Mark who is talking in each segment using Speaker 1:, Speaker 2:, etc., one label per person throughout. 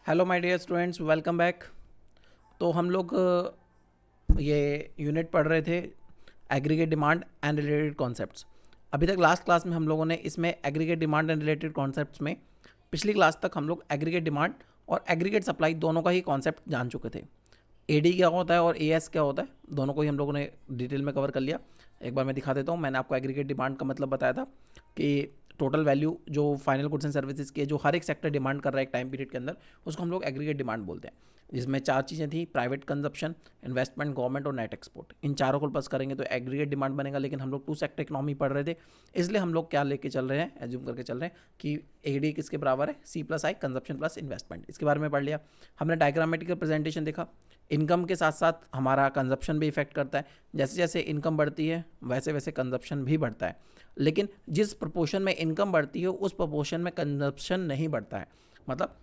Speaker 1: Hello my dear students, welcome back. तो हम लोग ये यूनिट पढ़ रहे थे aggregate demand and related concepts. अभी तक लास्ट क्लास में हम लोगों ने इसमें aggregate demand and related concepts में पिछली क्लास तक हम लोग एग्रीगेट डिमांड और एग्रीगेट सप्लाई दोनों का ही कॉन्सेप्ट जान चुके थे। एडी क्या होता है और एएस क्या होता है, दोनों को ही हम लोगों ने डिटेल में कवर कर लिया। एक बार मैं दिखा देता हूँ। मैंने आपको एग्रीगेट डिमांड का मतलब बताया था कि टोटल वैल्यू जो फाइनल गुड्स एंड सर्विसेज के जो हर एक सेक्टर डिमांड कर रहा है एक टाइम पीरियड के अंदर, उसको हम लोग एग्रीगेट डिमांड बोलते हैं। जिसमें चार चीज़ें थी: प्राइवेट कंजप्शन, इन्वेस्टमेंट, गवर्नमेंट और नेट एक्सपोर्ट। इन चारों को प्लस करेंगे तो एग्रीगेट डिमांड बनेगा। लेकिन हम लोग टू सेक्टर इकोनॉमी पढ़ रहे थे, इसलिए हम लोग क्या लेके चल रहे हैं, एज्यूम करके चल रहे हैं कि एडी किसके बराबर है, सी प्लस आई, कंजप्शन प्लस इन्वेस्टमेंट। इसके बारे में पढ़ लिया हमने। डायग्रामेटिकल प्रेजेंटेशन देखा। इनकम के साथ साथ हमारा कंजप्शन भी इफेक्ट करता है। जैसे जैसे इनकम बढ़ती है वैसे वैसे कंजप्शन भी बढ़ता है, लेकिन जिस प्रपोर्शन में इनकम बढ़ती है उस प्रपोर्शन में कंजप्शन नहीं बढ़ता है। मतलब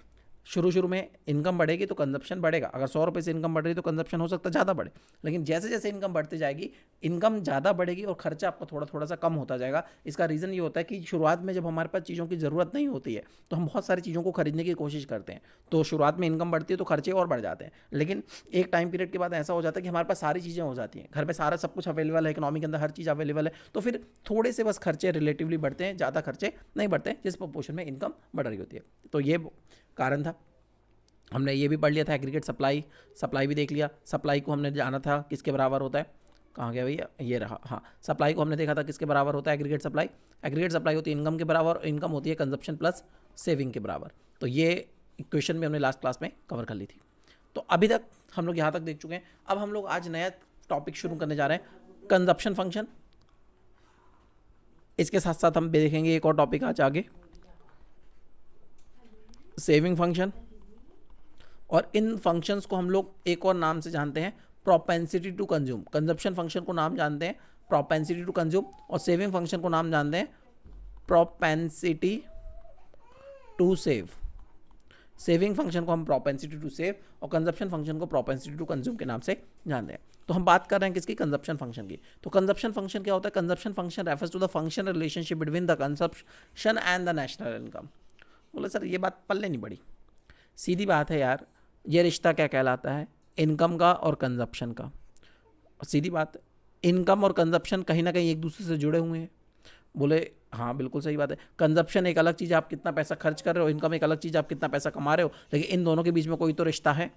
Speaker 1: शुरू में इनकम बढ़ेगी तो कंजप्शन बढ़ेगा। अगर 100 रुपये से इनकम बढ़ रही है तो कंजप्शन हो सकता है ज़्यादा बढ़े, लेकिन जैसे जैसे इनकम बढ़ती जाएगी इनकम ज़्यादा बढ़ेगी और खर्चा आपका थोड़ा थोड़ा सा कम होता जाएगा। इसका रीज़न ये होता है कि शुरुआत में जब हमारे पास चीज़ों की ज़रूरत नहीं होती है तो हम बहुत सारी चीज़ों को खरीदने की कोशिश करते हैं। तो शुरुआत में इनकम बढ़ती है तो खर्चे और बढ़ जाते हैं, लेकिन एक टाइम पीरियड के बाद ऐसा हो जाता है कि हमारे पास सारी चीज़ें हो जाती हैं, घर में सारा सब कुछ अवेलेबल है, इकोनॉमी के अंदर हर चीज़ अवेलेबल है। तो फिर थोड़े से बस खर्चे रिलेटिवली बढ़ते हैं, ज़्यादा खर्चे नहीं बढ़ते हैं जिस प्रपोर्शन में इनकम बढ़ रही होती है। तो ये कारण था। हमने ये भी पढ़ लिया था एग्रीगेट सप्लाई भी देख लिया। सप्लाई को हमने जाना था किसके बराबर होता है, कहाँ गया भैया, ये रहा। हाँ, सप्लाई को हमने देखा था किसके बराबर होता है, एग्रीगेट सप्लाई होती है इनकम के बराबर, और इनकम होती है कंजप्शन प्लस सेविंग के बराबर। तो ये इक्वेशन भी हमने लास्ट क्लास में कवर कर ली थी। तो अभी तक हम लोग यहाँ तक देख चुके हैं। अब हम लोग आज नया टॉपिक शुरू करने जा रहे हैं, कंजप्शन फंक्शन। इसके साथ साथ हम देखेंगे एक और टॉपिक आज आगे, सेविंग फंक्शन। और इन फंक्शंस को हम लोग एक और नाम से जानते हैं, propensity to consume. Consumption function को नाम जानते हैं प्रोपेंसिटी टू कंज्यूम, और सेविंग फंक्शन को नाम जानते हैं propensity to save. Saving function को हम प्रोपेंसिटी टू सेव और कंजप्शन फंक्शन को प्रोपेंसिटी टू कंज्यूम के नाम से जानते हैं। तो हम बात कर रहे हैं किसकी, कंजप्शन फंक्शन की। तो कंजप्शन फंक्शन क्या होता है? Consumption function refers to the function relationship between the consumption and the national income. बोले सर ये बात पल्ले नहीं पड़ी। सीधी बात है यार, ये रिश्ता क्या कहलाता है, इनकम का और कंजप्शन का। सीधी बात, इनकम और कंजप्शन कहीं ना कहीं एक दूसरे से जुड़े हुए हैं। बोले हाँ बिल्कुल सही बात है। कंजप्शन एक अलग चीज़, आप कितना पैसा खर्च कर रहे हो, इनकम एक अलग चीज़, आप कितना पैसा कमा रहे हो, लेकिन इन दोनों के बीच में कोई तो रिश्ता है,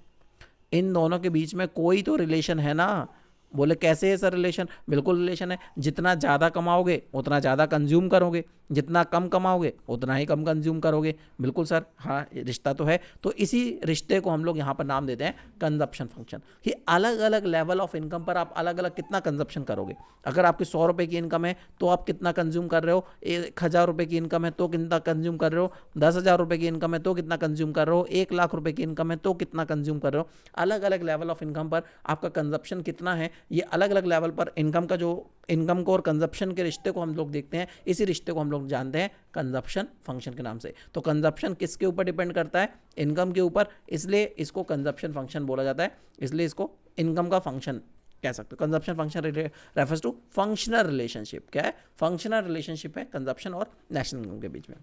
Speaker 1: इन दोनों के बीच में कोई तो रिलेशन है ना। बोले कैसे है सर रिलेशन? बिल्कुल रिलेशन है। जितना ज़्यादा कमाओगे उतना ज़्यादा कंज्यूम करोगे, जितना कम कमाओगे उतना ही कम कंज्यूम करोगे। बिल्कुल सर, हाँ रिश्ता तो है। तो इसी रिश्ते को हम लोग यहाँ पर नाम देते हैं कंजप्शन फंक्शन। कि अलग अलग लेवल ऑफ इनकम पर आप अलग अलग कितना कंजप्शन करोगे। अगर आपकी 100 रुपये की इनकम है तो आप कितना कंज्यूम कर रहे हो, 1000 रुपये की इनकम है तो कितना कंज्यूम कर रहे हो, 10,000 रुपये की इनकम है तो कितना कंज्यूम कर रहे हो, 1,00,000 रुपये की इनकम है तो कितना कंज्यूम कर रहे हो। अलग अलग लेवल ऑफ इनकम पर आपका कंजप्शन कितना है, ये अलग अलग लेवल पर इनकम का जो इनकम को और कंजप्शन के रिश्ते को हम लोग देखते हैं। इसी रिश्ते को हम लोग जानते हैं कंजप्शन फंक्शन के नाम से। तो कंजप्शन किसके ऊपर डिपेंड करता है? इनकम के ऊपर, इसलिए इसको कंजप्शन फंक्शन बोला जाता है। इसलिए इसको इनकम का फंक्शन कह सकते हो। Consumption function refers to functional relationship. क्या है? फंक्शनल रिलेशनशिप है कंजप्शन और नेशनल इनकम के बीच में।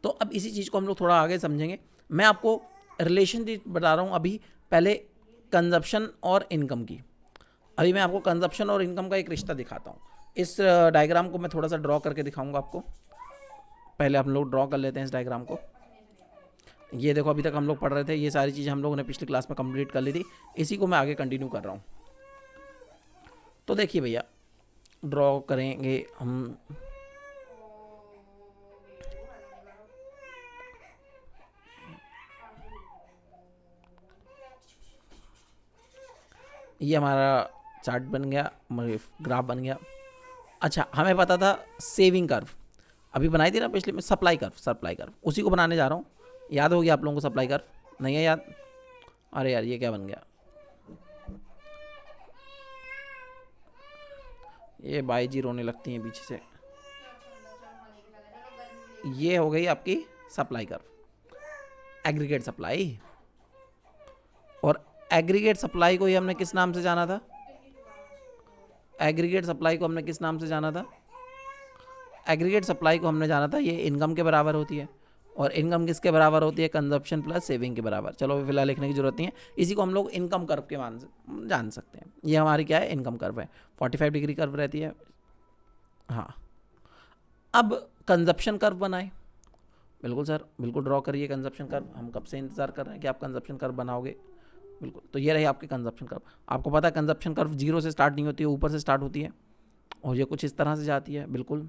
Speaker 1: तो अब इसी चीज़ को हम लोग थोड़ा आगे समझेंगे। मैं आपको रिलेशन बता रहा हूँ अभी, पहले कंजप्शन और इनकम की। अभी मैं आपको कंजप्शन और इनकम का एक रिश्ता दिखाता हूँ। इस डायग्राम को मैं थोड़ा सा ड्रॉ करके दिखाऊंगा आपको। पहले हम लोग ड्रॉ कर लेते हैं इस डायग्राम को। ये देखो, अभी तक हम लोग पढ़ रहे थे, ये सारी चीज़ें हम लोगों ने पिछली क्लास में कंप्लीट कर ली थी, इसी को मैं आगे कंटिन्यू कर रहा हूँ। तो देखिए भैया, ड्रॉ करेंगे हम। ये हमारा चार्ट बन गया, ग्राफ बन गया। अच्छा, हमें पता था सेविंग कर्व, अभी बनाई थी ना पिछले में, सप्लाई कर्व, उसी को बनाने जा रहा हूँ। याद होगी आप लोगों को सप्लाई कर्व? नहीं है याद? अरे यार ये क्या बन गया, ये बाई जी रोने लगती हैं पीछे से। ये हो गई आपकी सप्लाई कर्व, एग्रीगेट सप्लाई। और एग्रीगेट सप्लाई को ही हमने किस नाम से जाना था? एग्रीगेट सप्लाई को हमने किस नाम से जाना था? एग्रीगेट सप्लाई को हमने जाना था ये इनकम के बराबर होती है। और इनकम किसके बराबर होती है, कंजप्शन प्लस सेविंग के बराबर। चलो फिलहाल लिखने की जरूरत नहीं है, इसी को हम लोग इनकम कर्व के मान से जान सकते हैं। ये हमारी क्या है, इनकम कर्व है, 45 डिग्री कर्व रहती है। हाँ, अब कंजप्शन कर्व बनाए। बिल्कुल सर, बिल्कुल ड्रॉ करिए कंजप्शन कर्व, हम कब से इंतजार कर रहे हैं कि आप कंजप्शन कर्व बनाओगे। बिल्कुल, तो ये रही आपकी कंजप्शन कर्व। आपको पता है कंजप्शन कर्व जीरो से स्टार्ट नहीं होती है, ऊपर से स्टार्ट होती है और ये कुछ इस तरह से जाती है। बिल्कुल,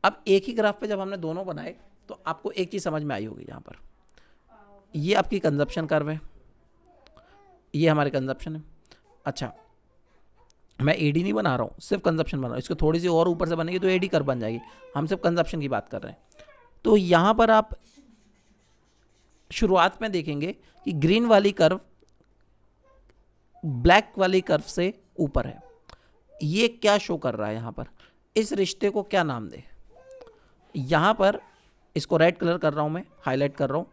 Speaker 1: अब एक ही ग्राफ पे जब हमने दोनों बनाए तो आपको एक चीज़ समझ में आई होगी। यहाँ पर ये आपकी कंजप्शन कर्व है, ये हमारी कंजप्शन है। अच्छा, मैं एडी नहीं बना रहा हूँ, सिर्फ कंजप्शन बना रहा हूँ। इसको थोड़ी सी और ऊपर से बनेगी तो एडी कर्व बन जाएगी, हम सिर्फ कंजप्शन की बात कर रहे हैं। तो यहाँ पर आप शुरुआत में देखेंगे कि ग्रीन वाली कर्व ब्लैक वाली कर्व से ऊपर है। ये क्या शो कर रहा है यहाँ पर, इस रिश्ते को क्या नाम दे। यहाँ पर इसको रेड कलर कर रहा हूँ मैं, हाईलाइट कर रहा हूँ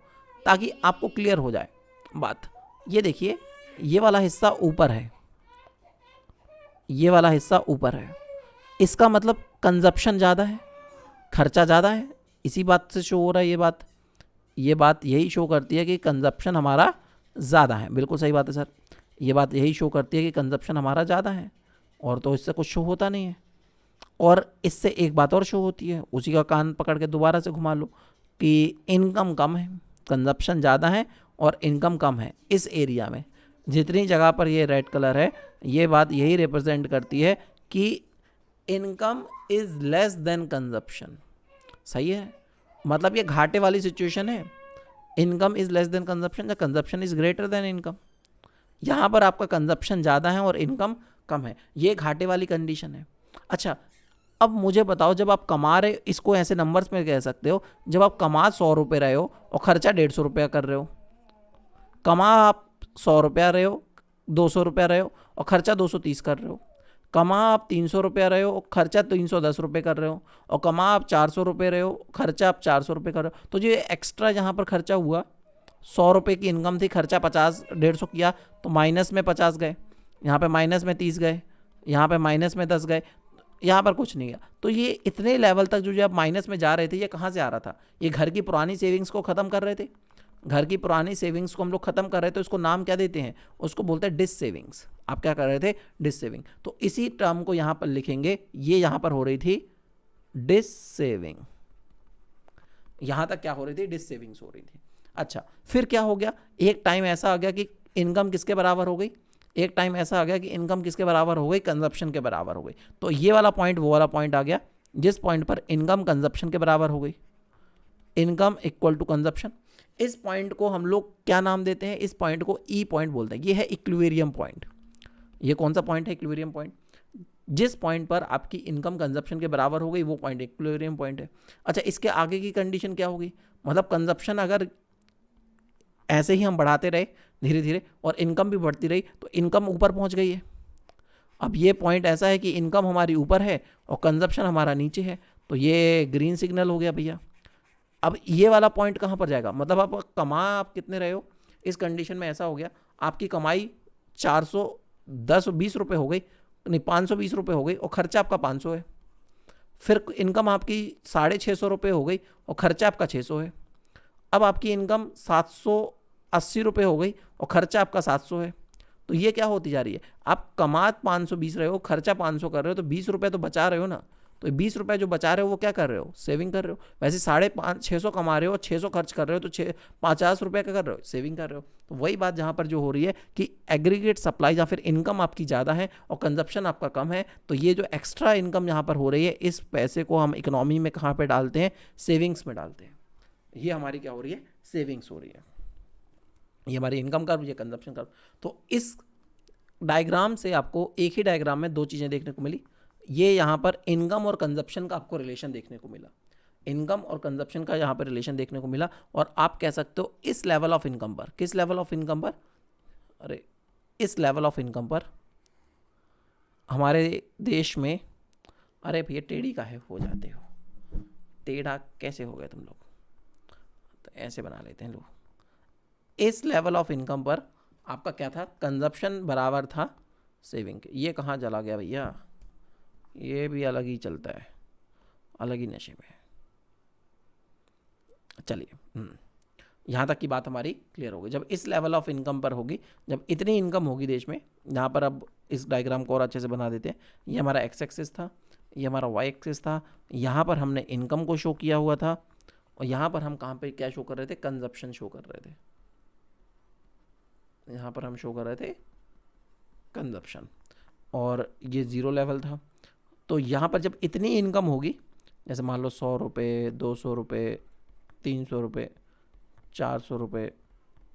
Speaker 1: ताकि आपको क्लियर हो जाए बात। ये देखिए, ये वाला हिस्सा ऊपर है, ये वाला हिस्सा ऊपर है, इसका मतलब कंजप्शन ज़्यादा है, खर्चा ज़्यादा है। इसी बात से शो हो रहा है ये बात यही शो करती है कि कंजप्शन हमारा ज़्यादा है। बिल्कुल सही बात है सर, ये बात यही शो करती है कि कंजप्शन हमारा ज़्यादा है, और तो इससे कुछ शो होता नहीं है। और इससे एक बात और शो होती है, उसी का कान पकड़ के दोबारा से घुमा लो कि इनकम कम है, कंजप्शन ज़्यादा है और इनकम कम है। इस एरिया में जितनी जगह पर ये रेड कलर है, ये बात यही रिप्रेजेंट करती है कि income is less than consumption. सही है, मतलब ये घाटे वाली सिचुएशन है, income is less than consumption या consumption is greater than income. यहाँ पर आपका कंजप्शन ज़्यादा है और इनकम कम है, ये घाटे वाली कंडीशन है। अच्छा, अब मुझे बताओ, जब आप कमा रहे, इसको ऐसे नंबर्स में कह सकते हो, जब आप कमा 100 रुपये रहे हो और खर्चा 150 रुपया कर रहे हो, कमा आप 100 रुपया रहे हो, 200 रुपया रहे हो और खर्चा 230 कर रहे हो, कमा आप 300 रुपया रहे हो और खर्चा 310 रुपये कर रहे हो, और कमा आप 400 रुपये रहे हो, खर्चा आप 400 रुपये कर रहे हो, तो जो एक्स्ट्रा यहाँ पर खर्चा हुआ, 100 रुपये की इनकम थी, खर्चा 50 150 किया, तो माइनस में 50 गए, यहाँ पे माइनस में 30 गए, यहाँ पे माइनस में 10 गए, यहाँ पर कुछ नहीं गया। तो ये इतने लेवल तक जो आप माइनस में जा रहे थे, ये कहाँ से आ रहा था, ये घर की पुरानी सेविंग्स को ख़त्म कर रहे थे। घर की पुरानी सेविंग्स को हम लोग ख़त्म कर रहे थे, उसको नाम क्या देते हैं, उसको बोलते हैं डिस सेविंग्स। आप क्या कर रहे थे, डिस सेविंग। तो इसी टर्म को यहाँ पर लिखेंगे, ये यहाँ पर हो रही थी डिस सेविंग, यहाँ तक क्या हो रही थी, डिस सेविंग्स हो रही थी। अच्छा, फिर क्या हो गया, एक टाइम ऐसा आ गया कि इनकम किसके बराबर हो गई, एक टाइम ऐसा आ गया कि इनकम किसके बराबर हो गई, कंजप्शन के बराबर हो गई। तो ये वाला पॉइंट वो वाला पॉइंट आ गया जिस पॉइंट पर इनकम कंजप्शन के बराबर हो गई, इनकम इक्वल टू कंजप्शन। इस पॉइंट को हम लोग क्या नाम देते हैं, इस पॉइंट को ई पॉइंट बोलते हैं। ये है इक्विलिब्रियम पॉइंट। ये कौन सा पॉइंट है, इक्विलिब्रियम पॉइंट। जिस पॉइंट पर आपकी इनकम कंजप्शन के बराबर हो गई, वो पॉइंट इक्विलिब्रियम पॉइंट है। अच्छा, इसके आगे की कंडीशन क्या होगी, मतलब कंजप्शन अगर ऐसे ही हम बढ़ाते रहे धीरे धीरे और इनकम भी बढ़ती रही, तो इनकम ऊपर पहुंच गई है। अब ये पॉइंट ऐसा है कि इनकम हमारी ऊपर है और कंजप्शन हमारा नीचे है, तो ये ग्रीन सिग्नल हो गया भैया। अब ये वाला पॉइंट कहाँ पर जाएगा, मतलब आप कितने रहे हो, इस कंडीशन में ऐसा हो गया, आपकी कमाई 420 रुपये हो गई, नहीं 520 रुपये हो गई और खर्चा आपका 500 है। फिर इनकम आपकी 650 रुपये हो गई और खर्चा आपका 600 है। अब आपकी इनकम 780 रुपये हो गई और खर्चा आपका 700 है। तो ये क्या होती जा रही है, आप कमा 520 रहे हो, खर्चा 500 कर रहे हो, तो 20 रुपये तो बचा रहे हो ना। तो 20 रुपये जो बचा रहे हो वो क्या कर रहे हो, सेविंग कर रहे हो। वैसे 650 कमा रहे हो और 600 खर्च कर रहे हो, तो 50 रुपये क्या कर रहे हो, सेविंग कर रहे हो। तो वही बात जहाँ पर जो हो रही है कि एग्रीगेट सप्लाई या फिर इनकम आपकी ज़्यादा है और कंजप्शन आपका कम है, तो ये जो एक्स्ट्रा इनकम यहाँ पर हो रही है, इस पैसे को हम इकोनॉमी में कहाँ पर डालते हैं, सेविंग्स में डालते हैं। ये हमारी क्या हो रही है, सेविंग्स हो रही है। ये हमारी इनकम कर्व, ये कंजप्शन कर्व। तो इस डायग्राम से आपको एक ही डायग्राम में दो चीज़ें देखने को मिली। ये यहाँ पर इनकम और कंजप्शन का आपको रिलेशन देखने को मिला, इनकम और कंजप्शन का यहाँ पर रिलेशन देखने को मिला। और आप कह सकते हो इस लेवल ऑफ इनकम पर, किस लेवल ऑफ इनकम पर, अरे इस लेवल ऑफ इनकम पर हमारे देश में, अरे भैया टेढ़ी काहे हो जाते हो, टेढ़ा कैसे हो गए तुम लोग, तो ऐसे बना लेते हैं लोग। इस लेवल ऑफ इनकम पर आपका क्या था, कंजप्शन बराबर था सेविंग के। ये कहाँ चला गया भैया, ये भी अलग ही चलता है, अलग ही नशे में। चलिए, यहाँ तक की बात हमारी क्लियर होगी। जब इस लेवल ऑफ इनकम पर होगी, जब इतनी इनकम होगी देश में, यहाँ पर अब इस डायग्राम को और अच्छे से बना देते हैं। ये हमारा एक्स एक्सिस था, ये हमारा वाई एक्सिस था, यहाँ पर हमने इनकम को शो किया हुआ था, और यहाँ पर हम कहाँ पे क्या शो कर रहे थे, कंजप्शन शो कर रहे थे। यहाँ पर हम शो कर रहे थे कंजप्शन, और ये ज़ीरो लेवल था। तो यहाँ पर जब इतनी इनकम होगी, जैसे मान लो 100 रुपये, 200 रुपये, 300 रुपये, 400 रुपये,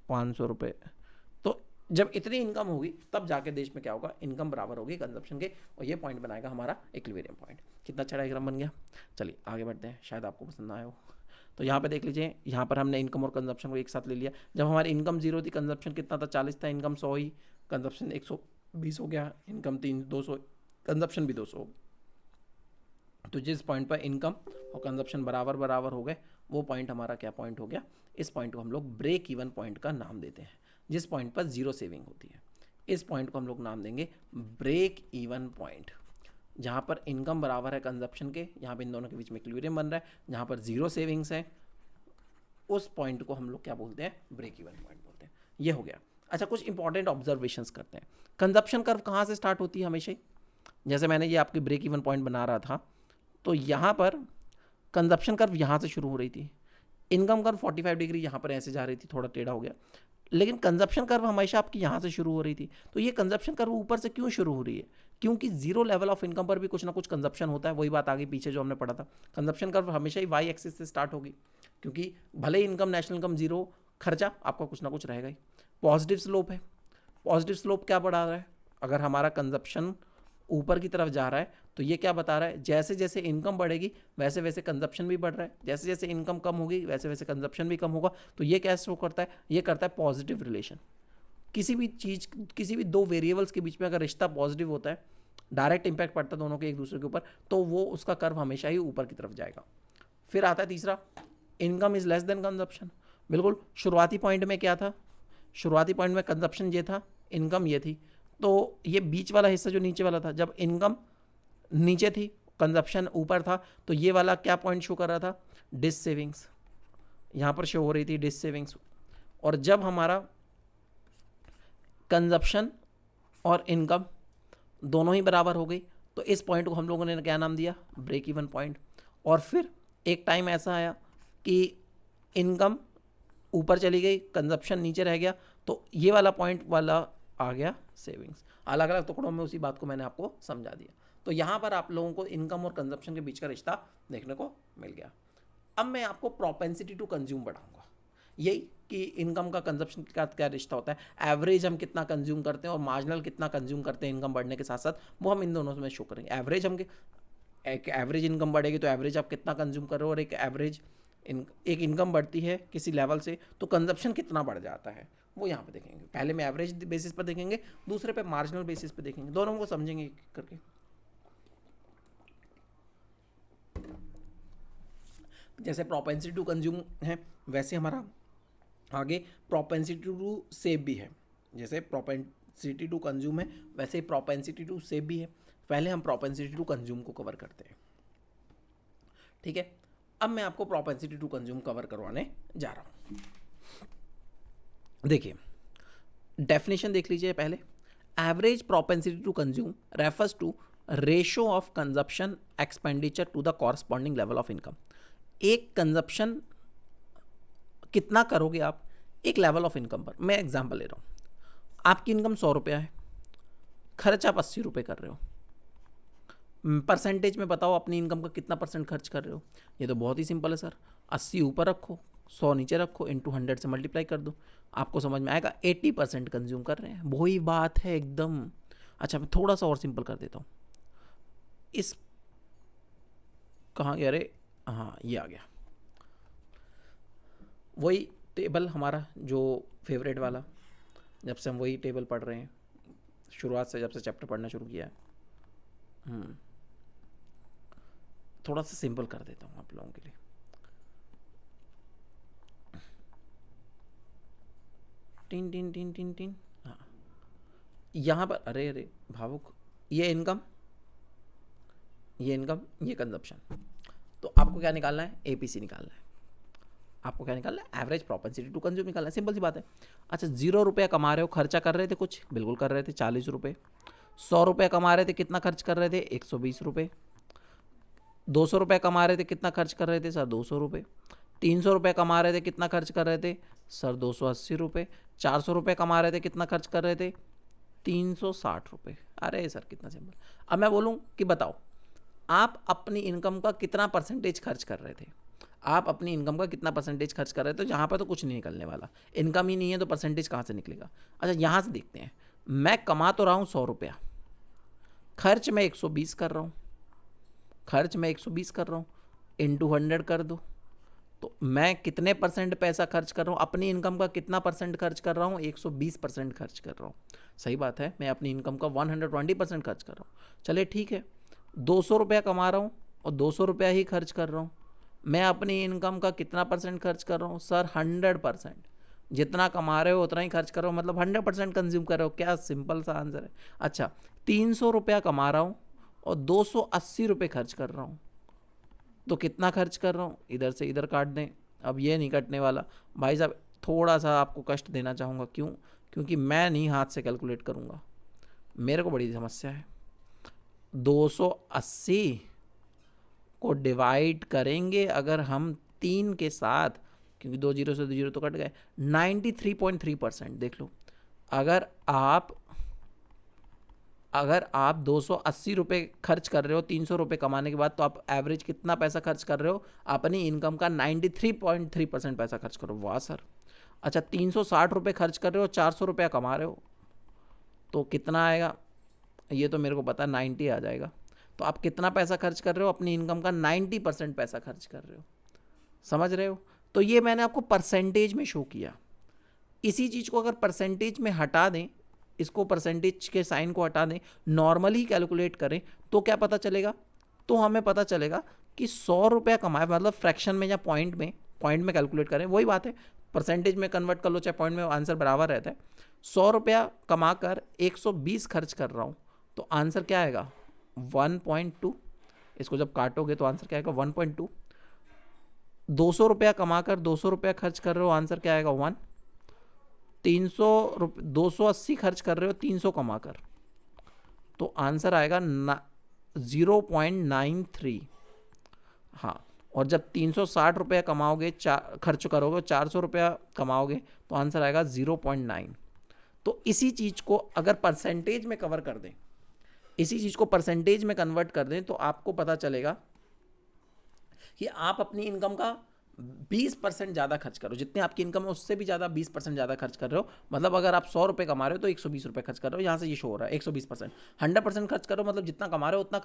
Speaker 1: 500 रुपये, तो जब इतनी इनकम होगी तब जाके देश में क्या होगा, इनकम बराबर होगी कंजप्शन के, और ये पॉइंट बनाएगा हमारा इक्विलिब्रियम पॉइंट। कितना अच्छा डायग्राम बन गया। चलिए आगे बढ़ते हैं, शायद आपको पसंद आया हो। तो यहाँ पे देख लीजिए, यहाँ पर हमने इनकम और कंजप्शन को एक साथ ले लिया। जब हमारी इनकम 0 थी, कंजप्शन कितना था, 40 था, इनकम 100 ही, कंजप्शन 120 हो गया, इनकम 200, कंजप्शन भी 200 हो गया। तो जिस पॉइंट पर इनकम और कंजप्शन बराबर बराबर हो गए, वो पॉइंट हमारा क्या पॉइंट हो गया, इस पॉइंट को हम लोग ब्रेक इवन पॉइंट का नाम देते हैं। जिस पॉइंट पर जीरो सेविंग होती है, इस पॉइंट को हम लोग नाम देंगे ब्रेक इवन पॉइंट। जहाँ पर इनकम बराबर है कंजप्शन के, यहाँ पे इन दोनों के बीच में इक्विलिब्रियम बन रहा है, जहाँ पर जीरो सेविंग्स है, उस पॉइंट को हम लोग क्या बोलते हैं, ब्रेक इवन पॉइंट बोलते हैं। ये हो गया। अच्छा, कुछ इंपॉर्टेंट ऑब्जर्वेशंस करते हैं। कंजप्शन कर्व कहाँ से स्टार्ट होती है हमेशा ही, जैसे मैंने ये आपकी ब्रेक इवन पॉइंट बना रहा था, तो यहाँ पर कंजप्शन कर्व यहाँ से शुरू हो रही थी, इनकम कर्व 45 डिग्री यहाँ पर ऐसे जा रही थी, थोड़ा टेढ़ा हो गया, लेकिन कंजप्शन कर्व हमेशा आपकी यहाँ से शुरू हो रही थी। तो ये कंजप्शन कर्व ऊपर से क्यों शुरू हो रही है, क्योंकि जीरो लेवल ऑफ इनकम पर भी कुछ ना कुछ कंजप्शन होता है। वही बात आगे पीछे जो हमने पढ़ा था, कंजप्शन कर्व हमेशा ही वाई एक्सिस से स्टार्ट होगी, क्योंकि भले ही इनकम नेशनल इनकम जीरो, खर्चा आपका कुछ ना कुछ रहेगा ही। पॉजिटिव स्लोप है, पॉजिटिव स्लोप क्या बढ़ा रहा है, अगर हमारा कंजप्शन ऊपर की तरफ जा रहा है तो ये क्या बता रहा है, जैसे जैसे इनकम बढ़ेगी वैसे वैसे कंजप्शन भी बढ़ रहा है, जैसे जैसे इनकम कम होगी वैसे वैसे कंजप्शन भी कम होगा। तो ये क्या शो करता है, ये करता है पॉजिटिव रिलेशन। किसी भी चीज़, किसी भी दो वेरिएबल्स के बीच में अगर रिश्ता पॉजिटिव होता है, डायरेक्ट इंपैक्ट पड़ता है दोनों के एक दूसरे के ऊपर, तो वो उसका कर्व हमेशा ही ऊपर की तरफ जाएगा। फिर आता है तीसरा, income is less than consumption. बिल्कुल शुरुआती पॉइंट में क्या था, शुरुआती पॉइंट में कंजप्शन ये था, इनकम ये थी, तो ये बीच वाला हिस्सा जो नीचे वाला था, जब इनकम नीचे थी कंजप्शन ऊपर था, तो ये वाला क्या पॉइंट शो कर रहा था, डिस सेविंग्स, यहाँ पर शो हो रही थी डिस सेविंग्स। और जब हमारा कंजप्शन और इनकम दोनों ही बराबर हो गई, तो इस पॉइंट को हम लोगों ने क्या नाम दिया, ब्रेक इवन पॉइंट। और फिर एक टाइम ऐसा आया कि इनकम ऊपर चली गई, कंजप्शन नीचे रह गया, तो ये वाला पॉइंट वाला आ गया सेविंग्स। अलग अलग टुकड़ों में उसी बात को मैंने आपको समझा दिया। तो यहाँ पर आप लोगों को इनकम और कंजप्शन के बीच का रिश्ता देखने को मिल गया। अब मैं आपको प्रोपेंसिटी टू कंज्यूम बढ़ाऊंगा, यही कि इनकम का कंजप्शन के साथ क्या रिश्ता होता है, एवरेज हम कितना कंज्यूम करते हैं और मार्जिनल कितना कंज्यूम करते हैं इनकम बढ़ने के साथ साथ, वो हम इन दोनों में शो करेंगे। एवरेज हम, एक एवरेज इनकम बढ़ेगी तो एवरेज आप कितना कंज्यूम कर रहे हो, और एक एवरेज एक इनकम बढ़ती है किसी लेवल से तो कंजप्शन कितना बढ़ जाता है, वो यहाँ पे देखेंगे। पहले में एवरेज बेसिस पर देखेंगे, दूसरे पे मार्जिनल बेसिस पे देखेंगे, दोनों को समझेंगे करके। जैसे प्रोपेंसिटी टू कंज्यूम है, वैसे हमारा आगे प्रोपेंसिटी टू सेव भी है। जैसे प्रोपेंसिटी टू कंज्यूम है, वैसे प्रोपेंसिटी टू सेव भी है। पहले हम प्रोपेंसिटी टू कंज्यूम को कवर करते हैं, ठीक है। अब मैं आपको प्रोपेंसिटी टू कंज्यूम कवर करवाने जा रहा हूं। देखिए डेफिनेशन देख लीजिए पहले। Average propensity to consume refers to ratio of consumption expenditure to the corresponding level of income. एक कंजप्शन कितना करोगे आप एक लेवल ऑफ इनकम पर। मैं एग्जांपल ले रहा हूँ, आपकी इनकम 100 रुपया है, खर्च आप 80 रुपये कर रहे हो। परसेंटेज में बताओ अपनी इनकम का कितना परसेंट खर्च कर रहे हो। ये तो बहुत ही सिंपल है सर, 80 ऊपर रखो, 100 नीचे रखो, इंटू 100 से मल्टीप्लाई कर दो, आपको समझ में आएगा 80% कंज्यूम कर रहे हैं। वही बात है एकदम। अच्छा मैं थोड़ा सा और सिंपल कर देता हूँ, इस कहाँ गया, अरे हाँ ये आ गया, वही टेबल हमारा जो फेवरेट वाला, जब से हम वही टेबल पढ़ रहे हैं शुरुआत से, जब से चैप्टर पढ़ना शुरू किया है। थोड़ा सा सिंपल कर देता हूँ आप लोगों के लिए। Tin tin tin tin tin, हाँ यहाँ पर, अरे अरे भावुक, ये इनकम, ये इनकम, ये कंजप्शन, तो आपको क्या निकालना है, एपीसी निकालना है। आपको क्या निकालना है, एवरेज प्रोपेंसिटी टू कंज्यूम निकालना है, सिंपल सी बात है। अच्छा 0 रुपया कमा रहे हो, खर्चा कर रहे थे कुछ, बिल्कुल कर रहे थे 40 रुपये। 100 रुपये कमा रहे थे, कितना खर्च कर रहे थे, 120 रुपये। 200 रुपये कमा रहे थे, कितना खर्च कर रहे थे सर, 200 रुपये। 300 रुपये कमा रहे थे, कितना खर्च कर रहे थे सर, 280 रुपये। 400 रुपये कमा रहे थे, कितना खर्च कर रहे थे, 360 रुपये। अरे सर कितना सिंपल। अब मैं बोलूँ कि बताओ आप अपनी इनकम का कितना परसेंटेज खर्च कर रहे थे, आप अपनी इनकम का कितना परसेंटेज खर्च कर रहे थे, तो यहाँ पर तो कुछ नहीं निकलने वाला, इनकम ही नहीं है तो परसेंटेज कहाँ से निकलेगा। अच्छा यहाँ से देखते हैं, मैं कमा तो रहा हूँ 100 रुपया, खर्च मैं 120 कर रहा हूँ, खर्च मैं 120 कर रहा हूँ, इंटू 100 कर दो, तो मैं कितने परसेंट पैसा खर्च कर रहा हूँ, अपनी इनकम का कितना परसेंट खर्च कर रहा हूँ, 120% खर्च कर रहा हूँ। सही बात है, मैं अपनी इनकम का 120% खर्च कर रहा हूँ। चलिए ठीक है, 200 रुपया कमा रहा हूँ और 200 रुपया ही खर्च कर रहा हूँ, मैं अपनी इनकम का कितना परसेंट खर्च कर रहा हूँ सर, 100%। जितना कमा रहे हो उतना ही खर्च कर रहे हो, मतलब 100% कंज्यूम कर रहे हो। क्या सिंपल सा आंसर है। अच्छा 300 रुपया कमा रहा हूँ और 280 रुपये खर्च कर रहा हूँ, तो कितना खर्च कर रहा हूँ, इधर से इधर काट दें। अब ये नहीं कटने वाला भाई साहब, थोड़ा सा आपको कष्ट देना चाहूँगा, क्यों, क्योंकि मैं नहीं हाथ से कैलकुलेट करूँगा, मेरे को बड़ी समस्या है। 280 को डिवाइड करेंगे अगर हम 3 के साथ, क्योंकि 2 जीरो से 2 जीरो तो कट गए, 93.3%। देख लो, अगर आप 280 रुपये खर्च कर रहे हो 300 रुपये कमाने के बाद, तो आप एवरेज कितना पैसा खर्च कर रहे हो, अपनी इनकम का 93.3% पैसा खर्च करो। वाह सर। अच्छा 360 रुपये खर्च कर रहे हो, 400 रुपया कमा रहे हो, तो कितना आएगा, ये तो मेरे को पता है 90 आ जाएगा। तो आप कितना पैसा खर्च कर रहे हो, अपनी इनकम का 90% पैसा खर्च कर रहे हो। समझ रहे हो। तो ये मैंने आपको परसेंटेज में शो किया। इसी चीज़ को अगर परसेंटेज में हटा दें, इसको परसेंटेज के साइन को हटा दें, नॉर्मली कैलकुलेट करें, तो क्या पता चलेगा, तो हमें पता चलेगा कि 100 रुपया कमाए, मतलब फ्रैक्शन में या पॉइंट में कैलकुलेट करें, वही बात है, परसेंटेज में कन्वर्ट कर लो चाहे पॉइंट में, आंसर बराबर रहता है। 100 रुपया कमा कर 120 खर्च कर रहा हूँ, तो आंसर क्या आएगा, 1.2। इसको जब काटोगे तो आंसर क्या आएगा, 1.2। 200 रुपया कमा कर 200 रुपया खर्च कर रहे हो, आंसर क्या आएगा, 1। 280 खर्च कर रहे हो 300 कमा कर, तो आंसर आएगा 0.93। हाँ, और जब 360 रुपया कमाओगे, खर्च करोगे, 400 रुपया कमाओगे, तो आंसर आएगा 0.9। तो इसी चीज़ को अगर परसेंटेज में कवर कर दें, इसी चीज़ को परसेंटेज में कन्वर्ट कर दें, तो आपको पता चलेगा कि आप अपनी इनकम का 20% ज़्यादा खर्च करो, जितने आपकी इनकम है उससे भी ज़्यादा 20% ज़्यादा खर्च कर रहे हो। मतलब अगर आप 100 रुपये कमा रहे हो तो 120 रुपये खर्च कर रहे हो, यहाँ से ये शो हो रहा है 120%। 100% खर्च करो, मतलब जितना कमा रहे हो उतना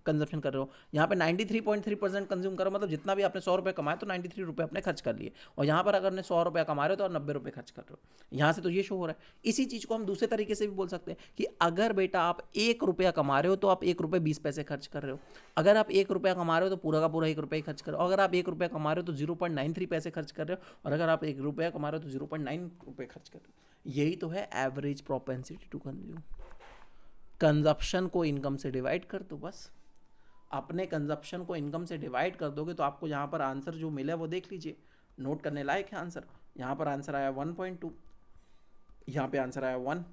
Speaker 1: कंजप्शन कर रहे हो। यहाँ पे 93.3% कंज्यूम करो, मतलब जितना भी आपने 100 रुपये कमाए तो 93 रुपये अपने खर्च कर लिए। और यहाँ पर अगर 100 रुपया कमा रहे हो तो 90 रुपये खर्च कर रहे हो, यहाँ से तो ये शो हो रहा है। इसी चीज़ को हम दूसरे तरीके से भी बोल सकते हैं कि अगर बेटा आप 1 रुपया कमा रहे हो तो आप 1 रुपये 20 पैसे खर्च कर रहे हो। अगर आप 1 रुपया कमा रहे हो तो पूरा का पूरा 1 रुपया ही खर्च करो। अगर आप 1 रुपया कमा रहे हो तो 0.93 पैसे खर्च कर रहे हो, और अगर आप 1 रुपया कमा रहे हो तो 0.9 रुपये खर्च कर रहे हो। यही तो है average propensity to consume. Consumption को इनकम से डिवाइड कर दो, बस अपने कंजप्शन को इनकम से डिवाइड कर दोगे तो आपको यहाँ पर आंसर जो मिला वो देख लीजिए, नोट करने लायक है आंसर। यहाँ पर आंसर आया 1.2, यहाँ पे आंसर आया 1,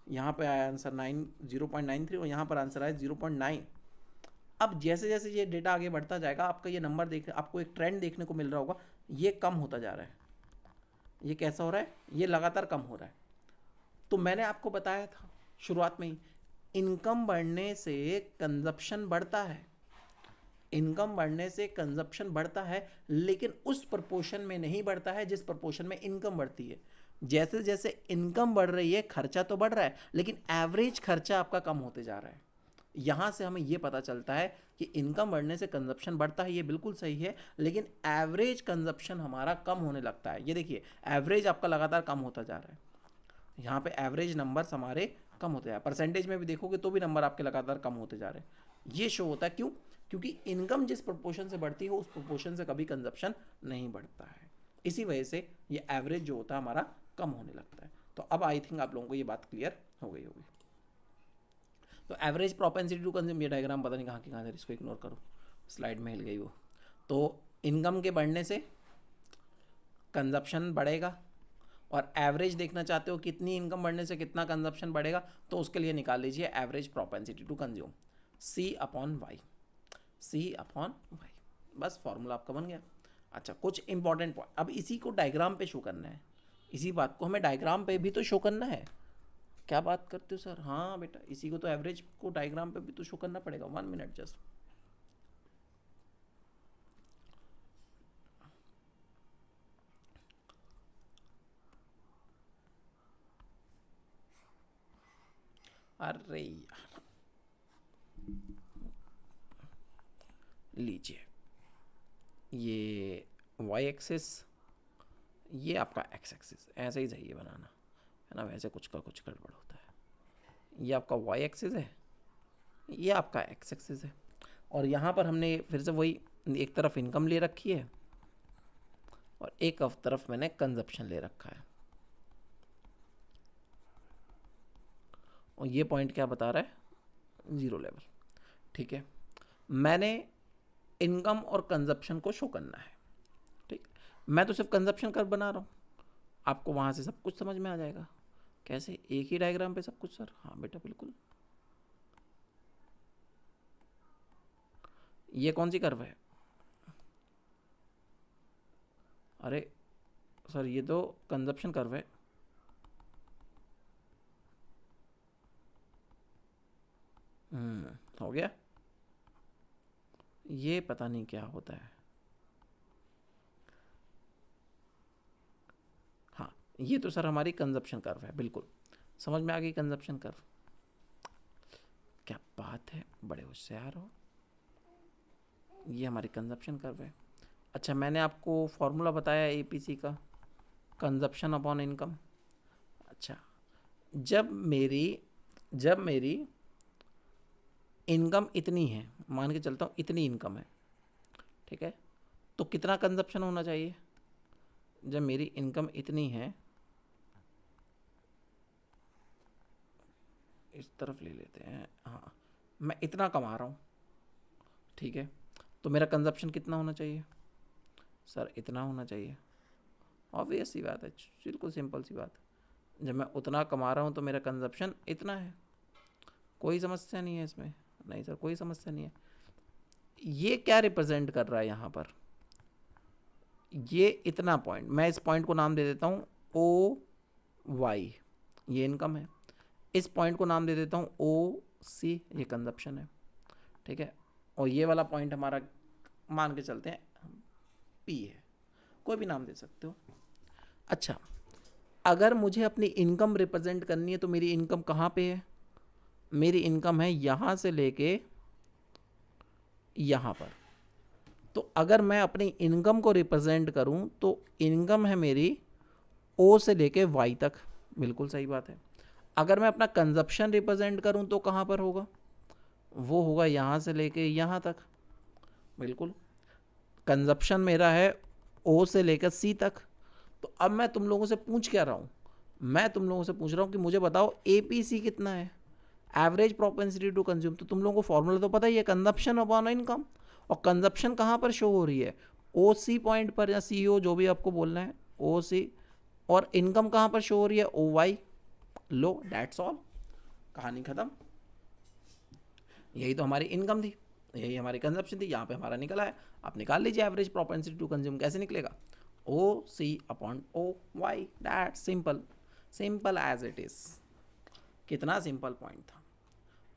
Speaker 1: यहाँ पे आया आंसर 0.93, और यहाँ पर आंसर आया 0.9। अब जैसे जैसे ये डेटा आगे बढ़ता जाएगा, आपका ये नंबर आपको एक ट्रेंड देखने को मिल रहा होगा, ये कम होता जा रहा है। ये कैसा हो रहा है, ये लगातार कम हो रहा है। तो मैंने आपको बताया था शुरुआत में ही, इनकम बढ़ने से कंजप्शन बढ़ता है, इनकम बढ़ने से कंजप्शन बढ़ता है, लेकिन उस प्रपोर्शन में नहीं बढ़ता है जिस प्रपोर्शन में इनकम बढ़ती है। जैसे जैसे इनकम बढ़ रही है, खर्चा तो बढ़ रहा है, लेकिन एवरेज खर्चा आपका कम होते जा रहा है। यहाँ से हमें ये पता चलता है कि इनकम बढ़ने से कंजप्शन बढ़ता है, ये बिल्कुल सही है, लेकिन एवरेज कंजप्शन हमारा कम होने लगता है। ये देखिए, एवरेज आपका लगातार कम होता जा रहा है, यहाँ पे एवरेज नंबर्स हमारे कम होते जा रहे हैं। परसेंटेज में भी देखोगे तो भी नंबर आपके लगातार कम होते जा रहे हैं। ये शो होता है, क्यों, क्योंकि इनकम जिस प्रोपोर्शन से बढ़ती है उस प्रोपोर्शन से कभी कंजप्शन नहीं बढ़ता है। इसी वजह से ये एवरेज जो होता है हमारा कम होने लगता है। तो अब आई थिंक आप लोगों को ये बात क्लियर हो गई होगी। तो एवरेज प्रोपेंसिटी टू कंज्यूम, ये डायग्राम पता नहीं कहाँ की कहाँ है, इसको इग्नोर करो, स्लाइड में हिल गई वो। तो इनकम के बढ़ने से कंजप्शन बढ़ेगा और एवरेज देखना चाहते हो कितनी इनकम बढ़ने से कितना कंजप्शन बढ़ेगा, तो उसके लिए निकाल लीजिए average propensity to consume, C upon Y, C upon Y, बस फॉर्मूला आपका बन गया। अच्छा, कुछ इंपॉर्टेंट पॉइंट, अब इसी को डायग्राम पे शो करना है, इसी बात को हमें डायग्राम पे भी तो शो करना है। क्या बात करते हो सर? हाँ बेटा, इसी को तो एवरेज को डायग्राम पे भी तो शो करना पड़ेगा। 1 मिनट जस्ट। अरे यार, लीजिए ये वाई एक्सिस, ये आपका एक्स एक्सिस, ऐसे ही चाहिए बनाना है ना, वैसे कुछ का कुछ गड़बड़ होता है। ये आपका वाई एक्सिस है, ये आपका एक्स एक्सिस है, और यहाँ पर हमने फिर से वही, एक तरफ इनकम ले रखी है और एक तरफ मैंने कंजप्शन ले रखा है। और ये पॉइंट क्या बता रहा है? Zero level. ठीक है, मैंने इनकम और कंजप्शन को शो करना है। ठीक, मैं तो सिर्फ कंजप्शन कर्व बना रहा हूँ, आपको वहाँ से सब कुछ समझ में आ जाएगा। कैसे? एक ही डायग्राम पे सब कुछ सर? हाँ बेटा बिल्कुल। ये कौन सी कर्व है? अरे सर, ये तो कंजप्शन कर्व है। हो गया। ये पता नहीं क्या होता है। हाँ, ये तो सर हमारी कंजप्शन कर्व है, बिल्कुल समझ में आ गई कंजप्शन कर्व। क्या बात है, बड़े होशियार हो। ये हमारी कंजप्शन कर्व है। अच्छा, मैंने आपको फॉर्मूला बताया एपीसी का, कंजप्शन अपॉन इनकम। अच्छा, जब मेरी इनकम इतनी है, मान के चलता हूँ इतनी इनकम है, ठीक है, तो कितना कंजप्शन होना चाहिए? जब मेरी इनकम इतनी है, इस तरफ ले लेते हैं, हाँ, मैं इतना कमा रहा हूँ, ठीक है, तो मेरा कंजप्शन कितना होना चाहिए? सर इतना होना चाहिए। ऑब्वियस सी बात है, बिल्कुल सिंपल सी बात। जब मैं उतना कमा रहा हूँ तो मेरा कंजप्शन इतना है, कोई समस्या नहीं है इसमें। नहीं सर, कोई समस्या नहीं है। ये क्या रिप्रेजेंट कर रहा है यहाँ पर? ये इतना पॉइंट, मैं इस पॉइंट को नाम दे देता हूँ ओ वाई, ये इनकम है। इस पॉइंट को नाम दे देता हूँ ओ सी, ये कंजप्शन है, ठीक है। और ये वाला पॉइंट हमारा मान के चलते हैं पी है, कोई भी नाम दे सकते हो। अच्छा, अगर मुझे अपनी इनकम रिप्रेजेंट करनी है तो मेरी इनकम कहाँ पे है? मेरी इनकम है यहाँ से लेके यहाँ पर। तो अगर मैं अपनी इनकम को रिप्रेजेंट करूँ तो इनकम है मेरी ओ से लेके वाई तक, बिल्कुल सही बात है। अगर मैं अपना कंजप्शन रिप्रेजेंट करूँ तो कहाँ पर होगा? वो होगा यहाँ से लेके यहाँ तक, बिल्कुल। कंजप्शन मेरा है ओ से लेकर सी तक। तो अब मैं तुम लोगों से पूछ क्या रहा हूँ? मैं तुम लोगों से पूछ रहा हूँ कि मुझे बताओ एपीसी कितना है, एवरेज प्रोपेंसिटी टू कंज्यूम। तो तुम लोगों को फॉर्मूला तो पता ही है, कंजप्शन अपॉन इनकम। और कंजप्शन कहाँ पर शो हो रही है? ओ सी पॉइंट पर, या सी ओ, जो भी आपको बोलना है, ओ सी। और इनकम कहाँ पर शो हो रही है? O Y. लो, दैट्स ऑल, कहानी खत्म। यही तो हमारी इनकम थी, यही हमारी कंजप्शन थी, यहाँ पे हमारा निकला है। आप निकाल लीजिए एवरेज प्रोपेंसिटी टू कंज्यूम। कैसे निकलेगा? O C upon O Y, that simple, simple as it is. कितना सिंपल पॉइंट था,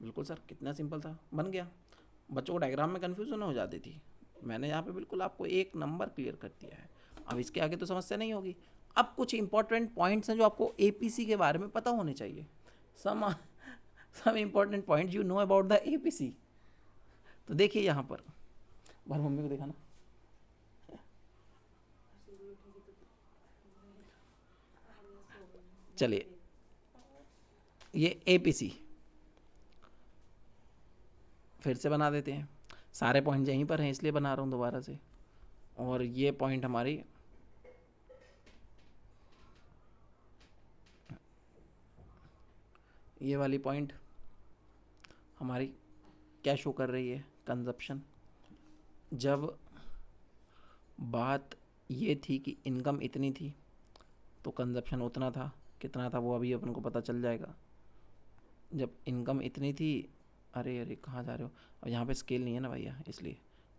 Speaker 1: बिल्कुल सर, कितना सिंपल था, बन गया। बच्चों को डायग्राम में कन्फ्यूजन हो जाती थी, मैंने यहाँ पे बिल्कुल आपको एक नंबर क्लियर कर दिया है। अब इसके आगे तो समस्या नहीं होगी। अब कुछ इंपॉर्टेंट पॉइंट्स हैं जो आपको एपीसी के बारे में पता होने चाहिए। Some important point you know about the APC. तो देखिए यहाँ पर, बार मम्मी को दिखाना। चलिए, ये एपीसी फिर से बना देते हैं। सारे पॉइंट यहीं पर हैं इसलिए बना रहा हूँ दोबारा से। और ये पॉइंट हमारी, ये वाली पॉइंट हमारी क्या शो कर रही है? कंजप्शन। जब बात ये थी कि इनकम इतनी थी तो कंजप्शन उतना था, कितना था वो अभी अपन को पता चल जाएगा। जब इनकम इतनी थी, अरे अरे कहाँ जा रहे हो, अब यहाँ पे स्केल नहीं है ना भैया इसलिए,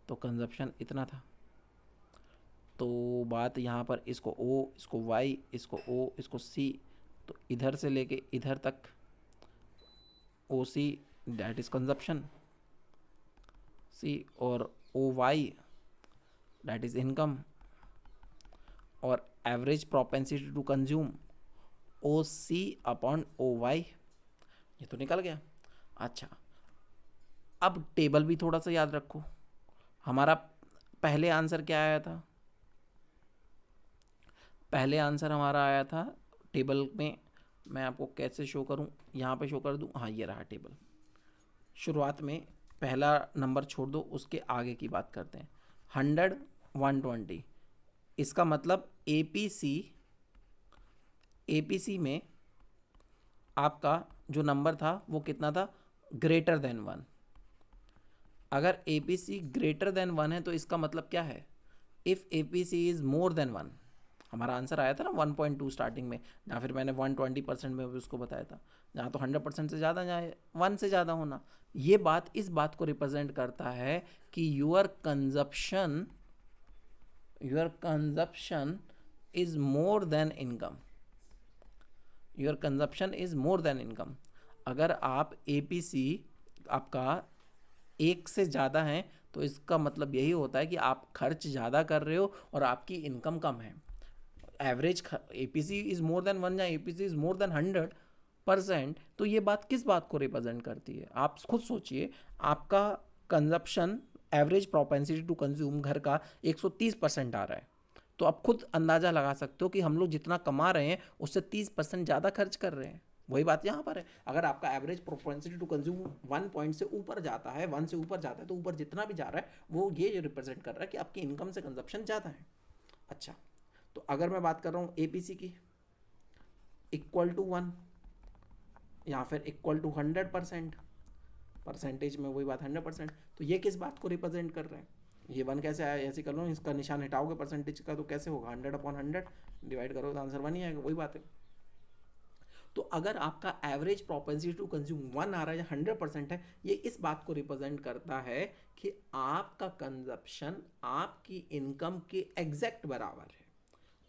Speaker 1: तो कंजप्शन इतना था। तो बात यहाँ पर इसको ओ, इसको वाई, इसको ओ, इसको सी, तो इधर से लेके इधर तक O C that is consumption C, और O Y that is income, और average propensity to consume O C upon O Y, ये तो निकल गया। अच्छा, अब टेबल भी थोड़ा सा याद रखो। हमारा पहले आंसर क्या आया था? पहले आंसर हमारा आया था टेबल में, मैं आपको कैसे शो करूं, यहाँ पे शो कर दूं, हाँ ये रहा टेबल। शुरुआत में पहला नंबर छोड़ दो, उसके आगे की बात करते हैं। 100, 120, इसका मतलब एपीसी में आपका जो नंबर था वो कितना था? Greater than 1। अगर एपीसी ग्रेटर देन 1 है तो इसका मतलब क्या है? If APC is more than 1, हमारा आंसर आया था ना 1.2 स्टार्टिंग में, या फिर मैंने 120% में भी उसको बताया था, जहाँ तो 100% से ज़्यादा, जाए 1 से ज़्यादा होना। ये बात इस बात को रिप्रेजेंट करता है कि your consumption is more than income, your consumption is more than income. अगर आप एपीसी आपका 1 से ज़्यादा है तो इसका मतलब यही होता है कि आप खर्च ज़्यादा कर रहे हो और आपकी इनकम कम है। Average APC is more than 1 या एपीसी इज़ मोर देन 100%, तो ये बात किस बात को रिप्रेजेंट करती है? आप खुद सोचिए, आपका consumption average propensity to consume घर का 130% आ रहा है, तो आप खुद अंदाज़ा लगा सकते हो कि हम लोग जितना कमा रहे हैं उससे 30% ज़्यादा खर्च कर रहे हैं। वही बात यहाँ पर है, अगर आपका average propensity to consume 1 point से ऊपर जाता है, 1 से ऊपर जाता है, तो ऊपर जितना भी जा रहा है वो ये रिप्रेजेंट कर रहा है कि आपकी इनकम से कंजप्शन ज़्यादा है। अच्छा, तो अगर मैं बात कर रहा हूँ एपीसी की, इक्वल टू 1 या फिर इक्वल टू 100%, परसेंटेज में वही बात 100%, तो ये किस बात को रिप्रेजेंट कर रहे हैं? ये 1 कैसे आया? ऐसे कर लो, इसका निशान हटाओगे परसेंटेज का तो कैसे होगा? 100/100 डिवाइड करोगे तो आंसर 1 ही आएगा, वही बात है। तो अगर आपका एवरेज प्रोपेंसिटी टू कंज्यूम 1 आ रहा है या 100% है, ये इस बात को रिप्रेजेंट करता है कि आपका कंजप्शन आपकी इनकम के एग्जैक्ट बराबर है।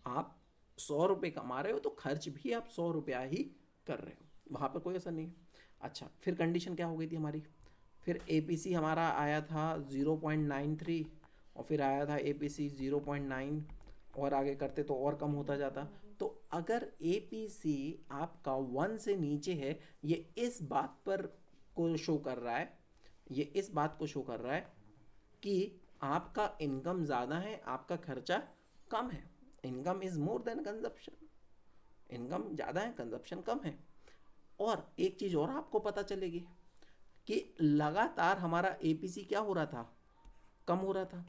Speaker 1: आप 100 रुपये कमा रहे हो तो खर्च भी आप 100 रुपया ही कर रहे हो, वहाँ पर कोई असर नहीं है। अच्छा, फिर कंडीशन क्या हो गई थी हमारी? फिर एपीसी हमारा आया था 0.93, और फिर आया था एपीसी 0.9, और आगे करते तो और कम होता जाता। तो अगर एपीसी आपका 1 से नीचे है, ये इस बात पर को शो कर रहा है, ये इस बात को शो कर रहा है कि आपका इनकम ज़्यादा है, आपका खर्चा कम है। Income is more than consumption, income ज़्यादा है, कंजप्शन कम है। और एक चीज़ और आपको पता चलेगी कि लगातार हमारा एपीसी क्या हो रहा था? कम हो रहा था।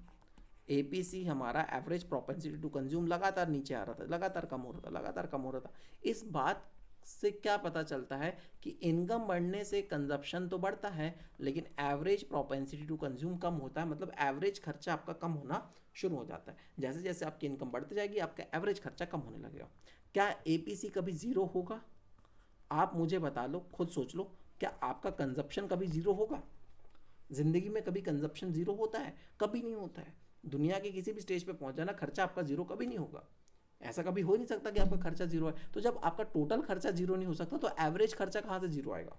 Speaker 1: एपीसी हमारा एवरेज प्रोपेंसिटी टू कंज्यूम लगातार नीचे आ रहा था, लगातार कम हो रहा था, लगातार कम हो रहा था। इस बात से क्या पता चलता है कि इनकम बढ़ने से कंजप्शन तो बढ़ता है, लेकिन एवरेज प्रोपेंसिटी टू कंज्यूम कम होता है, मतलब एवरेज खर्चा आपका कम होना शुरू हो जाता है। जैसे जैसे आपकी इनकम बढ़ती जाएगी आपका एवरेज खर्चा कम होने लगेगा। क्या एपीसी कभी ज़ीरो होगा? आप मुझे बता लो, खुद सोच लो, क्या आपका कंजप्शन कभी ज़ीरो होगा? ज़िंदगी में कभी कंजप्शन ज़ीरो होता है? कभी नहीं होता है। दुनिया के किसी भी स्टेज पे पहुंच जाना, खर्चा आपका ज़ीरो कभी नहीं होगा। ऐसा कभी हो नहीं सकता कि आपका खर्चा ज़ीरो है। तो जब आपका टोटल खर्चा ज़ीरो नहीं हो सकता तो एवरेज खर्चा कहाँ से ज़ीरो आएगा?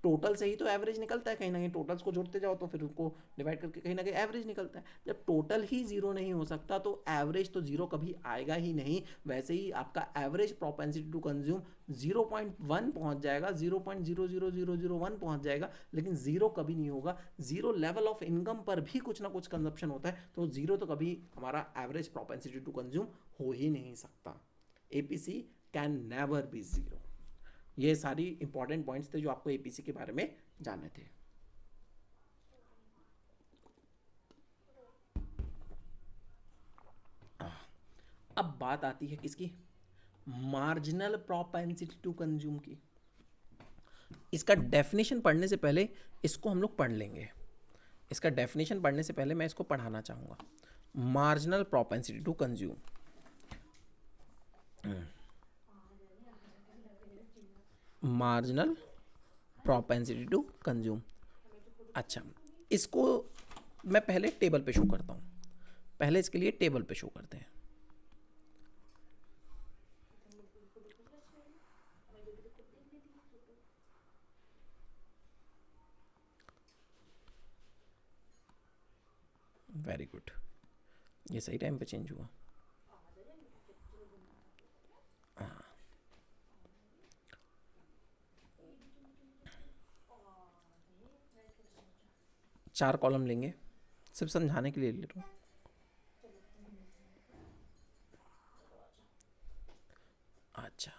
Speaker 1: टोटल से ही तो एवरेज निकलता है, कहीं ना कहीं टोटल्स को जोड़ते जाओ तो फिर उसको डिवाइड करके कहीं ना कहीं एवरेज निकलता है। जब टोटल ही जीरो नहीं हो सकता तो एवरेज तो जीरो कभी आएगा ही नहीं। वैसे ही आपका एवरेज प्रोपेंसिटी टू कंज्यूम 0.1 पहुंच जाएगा, 0.00001 पहुंच जाएगा, लेकिन जीरो कभी नहीं होगा। जीरो लेवल ऑफ इनकम पर भी कुछ ना कुछ कंजप्शन होता है, तो जीरो तो कभी हमारा एवरेज प्रोपेंसिटी टू कंज्यूम हो ही नहीं सकता। APC can never be zero. ये सारी इंपॉर्टेंट पॉइंट्स थे जो आपको एपीसी के बारे में जानने थे। अब बात आती है किसकी? मार्जिनल प्रोपेंसिटी टू कंज्यूम की। इसका डेफिनेशन पढ़ने से पहले इसको हम लोग पढ़ लेंगे। इसका डेफिनेशन पढ़ने से पहले मैं इसको पढ़ाना चाहूँगा। Marginal propensity to consume, marginal propensity to consume. अच्छा, इसको मैं पहले टेबल पे शो करता हूँ, पहले इसके लिए टेबल पे शो करते हैं। वेरी गुड, ये सही टाइम पे चेंज हुआ। हाँ, चार कॉलम लेंगे, सिर्फ समझाने के लिए ले रहा हूँ। अच्छा,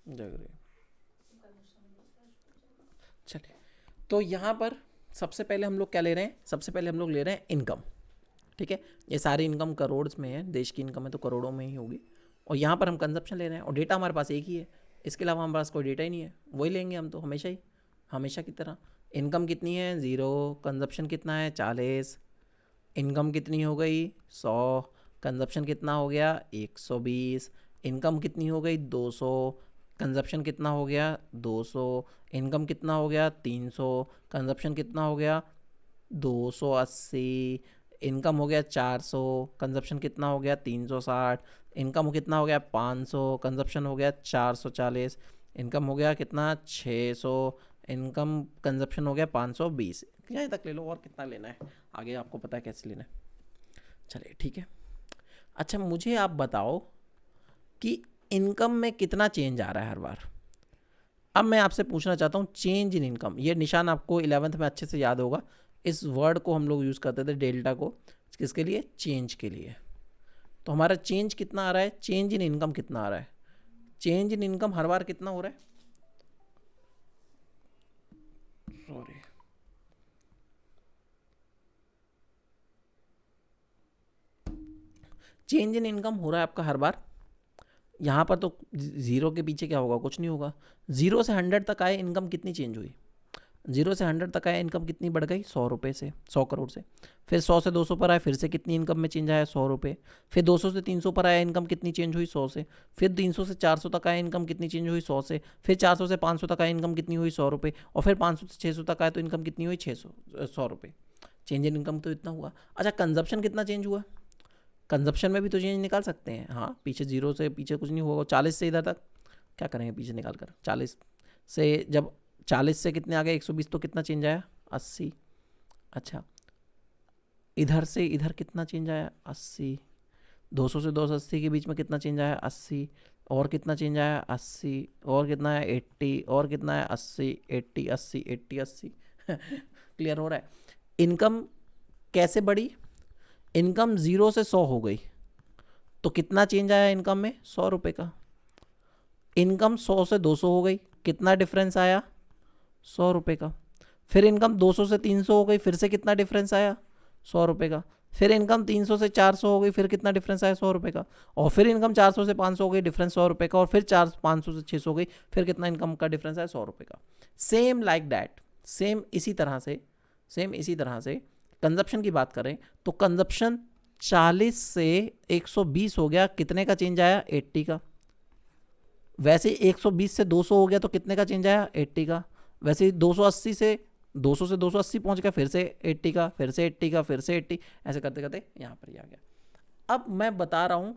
Speaker 1: जग रही, चलिए। तो यहाँ पर सबसे पहले हम लोग क्या ले रहे हैं, सबसे पहले हम लोग ले रहे हैं इनकम। ठीक है, ये सारी इनकम करोड़ में है, देश की इनकम है तो करोड़ों में ही होगी। और यहाँ पर हम कंजप्शन ले रहे हैं और डेटा हमारे पास एक ही है, इसके अलावा हमारे पास कोई डेटा ही नहीं है, वही लेंगे हम तो हमेशा ही, हमेशा की तरह। इनकम कितनी है 0, कंजप्शन कितना है 40, इनकम कितनी हो गई 100, कंजप्शन कितना हो गया 120, इनकम कितनी हो गई 200, कंजप्शन कितना हो गया 200, इनकम कितना हो गया 300, कंजप्शन कितना हो गया 280, इनकम हो गया 400, कंजप्शन कितना हो गया 360, इनकम कितना हो गया 500, कंजप्शन हो गया 440, इनकम हो गया कितना 600, इनकम कंजप्शन हो गया 520। यहाँ तक ले लो, और कितना लेना है आगे आपको पता है कैसे लेना है। चलिए ठीक है। अच्छा, मुझे आप बताओ कि इनकम में कितना चेंज आ रहा है हर बार। अब मैं आपसे पूछना चाहता हूँ चेंज इन इनकम, ये निशान आपको 11th में अच्छे से याद होगा, इस वर्ड को हम लोग यूज़ करते थे डेल्टा को, किसके लिए, चेंज के लिए। तो हमारा चेंज कितना आ रहा है, चेंज इन इनकम कितना आ रहा है, चेंज इन इनकम हर बार कितना हो रहा है, सॉरी चेंज इन इनकम हो रहा है आपका हर बार। यहाँ पर तो ज़ीरो के पीछे क्या होगा, कुछ नहीं होगा। 0 से 100 तक आए इनकम कितनी चेंज हुई, 0 से 100 तक आया इनकम कितनी बढ़ गई 100 रुपये से, 100 करोड़ से। फिर 100 से 200 पर आए, फिर से कितनी इनकम में चेंज आया 100 रुपये। फिर 200 से 300 पर आया, इनकम कितनी चेंज हुई 100 से। फिर 300 से 400 तक आया, इनकम कितनी चेंज हुई 100 से। फिर 400 से 500 तक आया, इनकम कितनी हुई 100 रुपये। और फिर 500 से 600 तक आया तो इनकम कितनी हुई 100 रुपये। चेंज इन इनकम तो इतना हुआ। अच्छा, कंजप्शन कितना चेंज हुआ, कंजप्शन में भी तो चेंज निकाल सकते हैं। हाँ, पीछे 0 से पीछे कुछ नहीं होगा, 40 से इधर तक क्या करेंगे पीछे निकाल कर, 40 से जब 40 से कितने आ गए 120 तो कितना चेंज आया 80। अच्छा, इधर से इधर कितना चेंज आया 80, 200 से 280 के बीच में कितना चेंज आया 80, और कितना चेंज आया 80, और कितना आया 80, और कितना आया 80, 80 80 80 80 क्लियर हो रहा है। इनकम कैसे बढ़ी, इनकम 0 से 100 हो गई तो कितना चेंज आया इनकम में 100 रुपये का। इनकम 100 से 200 हो गई, कितना डिफरेंस आया 100 रुपये का। फिर इनकम 200 से 300 हो गई, फिर से कितना डिफरेंस आया 100 रुपये का। फिर इनकम 300 से 400 हो गई, फिर कितना डिफरेंस आया 100 रुपये का। और फिर इनकम 400 से 500 हो गई, डिफरेंस 100 रुपये का। और फिर 500 से 600 हो गई, फिर कितना इनकम का डिफरेंस आया 100 रुपये का। सेम लाइक डैट, सेम इसी तरह से कंजप्शन की बात करें तो कंजप्शन 40 से 120 हो गया, कितने का चेंज आया 80 का। वैसे 120 से 200 हो गया तो कितने का चेंज आया 80 का। वैसे 280 से 200 से 280 पहुंच गया, फिर से 80 का, फिर से 80 का, फिर से 80, ऐसे करते करते यहाँ पर ही आ गया। अब मैं बता रहा हूँ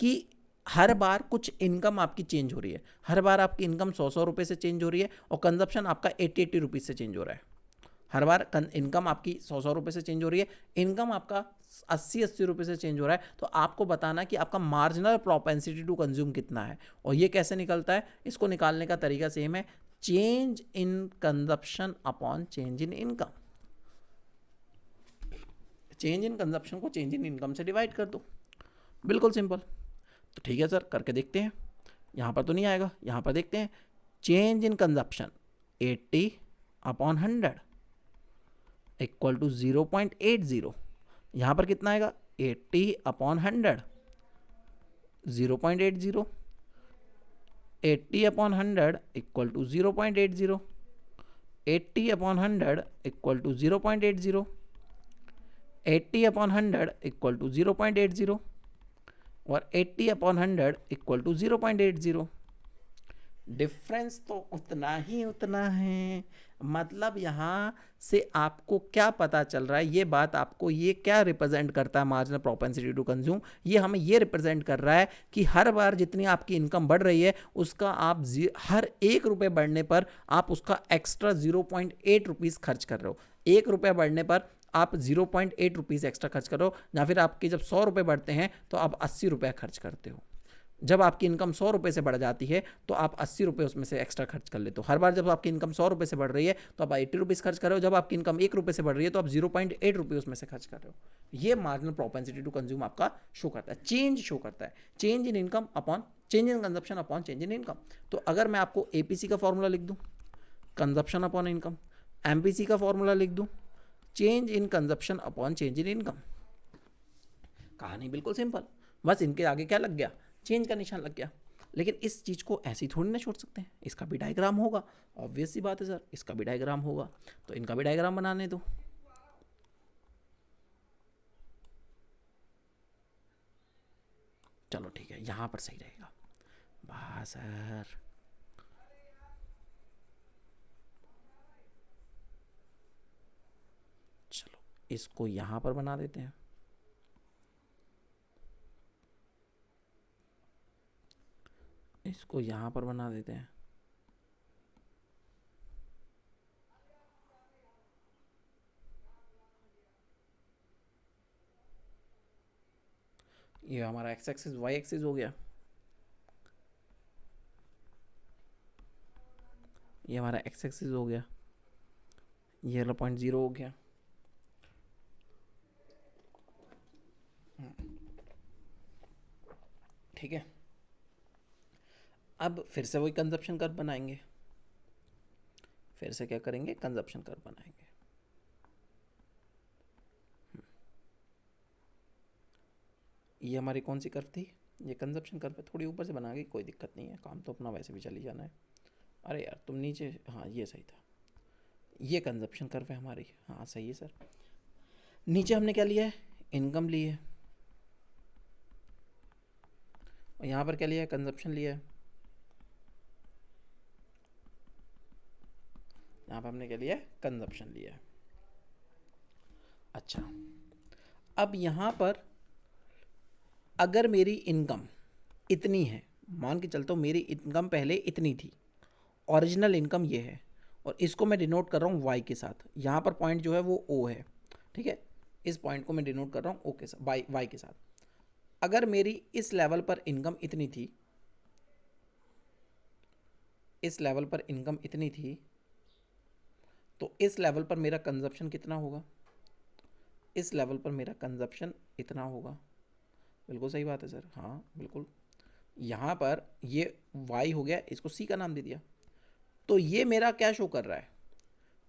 Speaker 1: कि हर बार कुछ इनकम आपकी चेंज हो रही है, हर बार आपकी इनकम 100 रुपये से चेंज हो रही है और कंजप्शन आपका 80 रुपीज़ से चेंज हो रहा है। हर बार इनकम आपकी 100 रुपये से चेंज हो रही है, इनकम आपका 80 रुपये से चेंज हो रहा है। तो आपको बताना कि आपका मार्जिनल प्रोपेंसिटी टू कंज्यूम कितना है। और ये कैसे निकलता है, इसको निकालने का तरीका सेम है, change in consumption upon change in income. Change in consumption को चेंज इन इनकम से डिवाइड कर दो, बिल्कुल सिंपल। तो ठीक है सर, करके देखते हैं। यहाँ पर तो नहीं आएगा, यहाँ पर देखते हैं। Change in consumption 80 upon 100 equal to 0.80। यहाँ पर कितना आएगा 80 upon 100, 0.80। 80/100 equal to 0.80, 80/100 equal to 0.80, 80/100 equal to 0.80 और 80/100 इक्वल टू 0.80। डिफरेंस तो उतना ही उतना है। मतलब यहाँ से आपको क्या पता चल रहा है, ये बात आपको ये क्या रिप्रेजेंट करता है मार्जिनल प्रोपेंसिटी टू कंज्यूम, ये हमें ये रिप्रेजेंट कर रहा है कि हर बार जितनी आपकी इनकम बढ़ रही है उसका आप हर 1 रुपये बढ़ने पर आप उसका एक्स्ट्रा 0.8 रुपीज़ खर्च कर रहे हो। 1 रुपया बढ़ने पर आप 0.8 रुपीज़ एक्स्ट्रा खर्च कर रहे हो, या फिर आपके जब 100 रुपये बढ़ते हैं तो आप 80 रुपये खर्च करते हो। जब आपकी इनकम 100 रुपये से बढ़ जाती है तो आप 80 रुपये उसमें से एक्स्ट्रा खर्च कर लेते हो। हर बार जब आपकी इनकम 100 रुपये से बढ़ रही है तो आप 80 रुपीज़ खर्च कर रहे हो। जब आपकी इनकम 1 रुपये से बढ़ रही है तो आप 0.8 रुपये उसमें से खर्च कर रहे हो। ये मार्जिनल प्रोपेंसिटी टू कंज्यूम आपका शो करता है, चेंज शो करता है, change in income upon change in consumption upon change in income. तो अगर मैं आपको APC का फॉर्मूला लिख दूँ, कंजप्शन अपॉन इनकम, MPC का फॉर्मूला लिख दूँ, change in consumption upon change in income, कहानी बिल्कुल सिंपल। बस इनके आगे क्या लग गया, चेंज का निशान लग गया। लेकिन इस चीज़ को ऐसी थोड़ी ना छोड़ सकते हैं, इसका भी डायग्राम होगा। ऑब्वियस सी बात है सर, इसका भी डायग्राम होगा, तो इनका भी डायग्राम बनाने दो। चलो ठीक है, यहाँ पर सही रहेगा। वाह सर, चलो इसको यहाँ पर बना देते हैं। इसको यहाँ पर बना देते हैं। ये हमारा एक्स एक्सिस वाई एक्सिस हो गया, ये हमारा एक्स एक्सिस हो गया, ये 0.0 हो गया। ठीक है, अब फिर से वही कंजप्शन कर्व बनाएंगे, फिर से क्या करेंगे, कंजप्शन कर्व बनाएंगे। ये हमारी कौन सी कर्व थी, ये कंजप्शन कर्व है। थोड़ी ऊपर से बना गई, कोई दिक्कत नहीं है, काम तो अपना वैसे भी चली जाना है। अरे यार तुम नीचे, हाँ ये सही था, ये कंजप्शन कर्व है हमारी। हाँ सही है सर। नीचे हमने क्या लिया है, इनकम ली है, और यहाँ पर क्या लिया है, कंजप्शन लिया है। यहाँ पर हमने क्या लिया है, कंजप्शन लिया है। अच्छा, अब यहाँ पर अगर मेरी इनकम इतनी है, मान के चलता हूँ मेरी इनकम पहले इतनी थी, ओरिजिनल इनकम ये है, और इसको मैं डिनोट कर रहा हूँ वाई के साथ। यहाँ पर पॉइंट जो है वो ओ है, ठीक है, इस पॉइंट को मैं डिनोट कर रहा हूँ ओ के साथ, वाई के साथ। अगर मेरी इस लेवल पर इनकम इतनी थी, इस लेवल पर इनकम इतनी थी, तो इस लेवल पर मेरा कंजप्शन कितना होगा, इस लेवल पर मेरा कंजप्शन इतना होगा। बिल्कुल सही बात है सर, हाँ बिल्कुल। यहाँ पर ये y हो गया, इसको c का नाम दे दिया। तो ये मेरा क्या शो कर रहा है,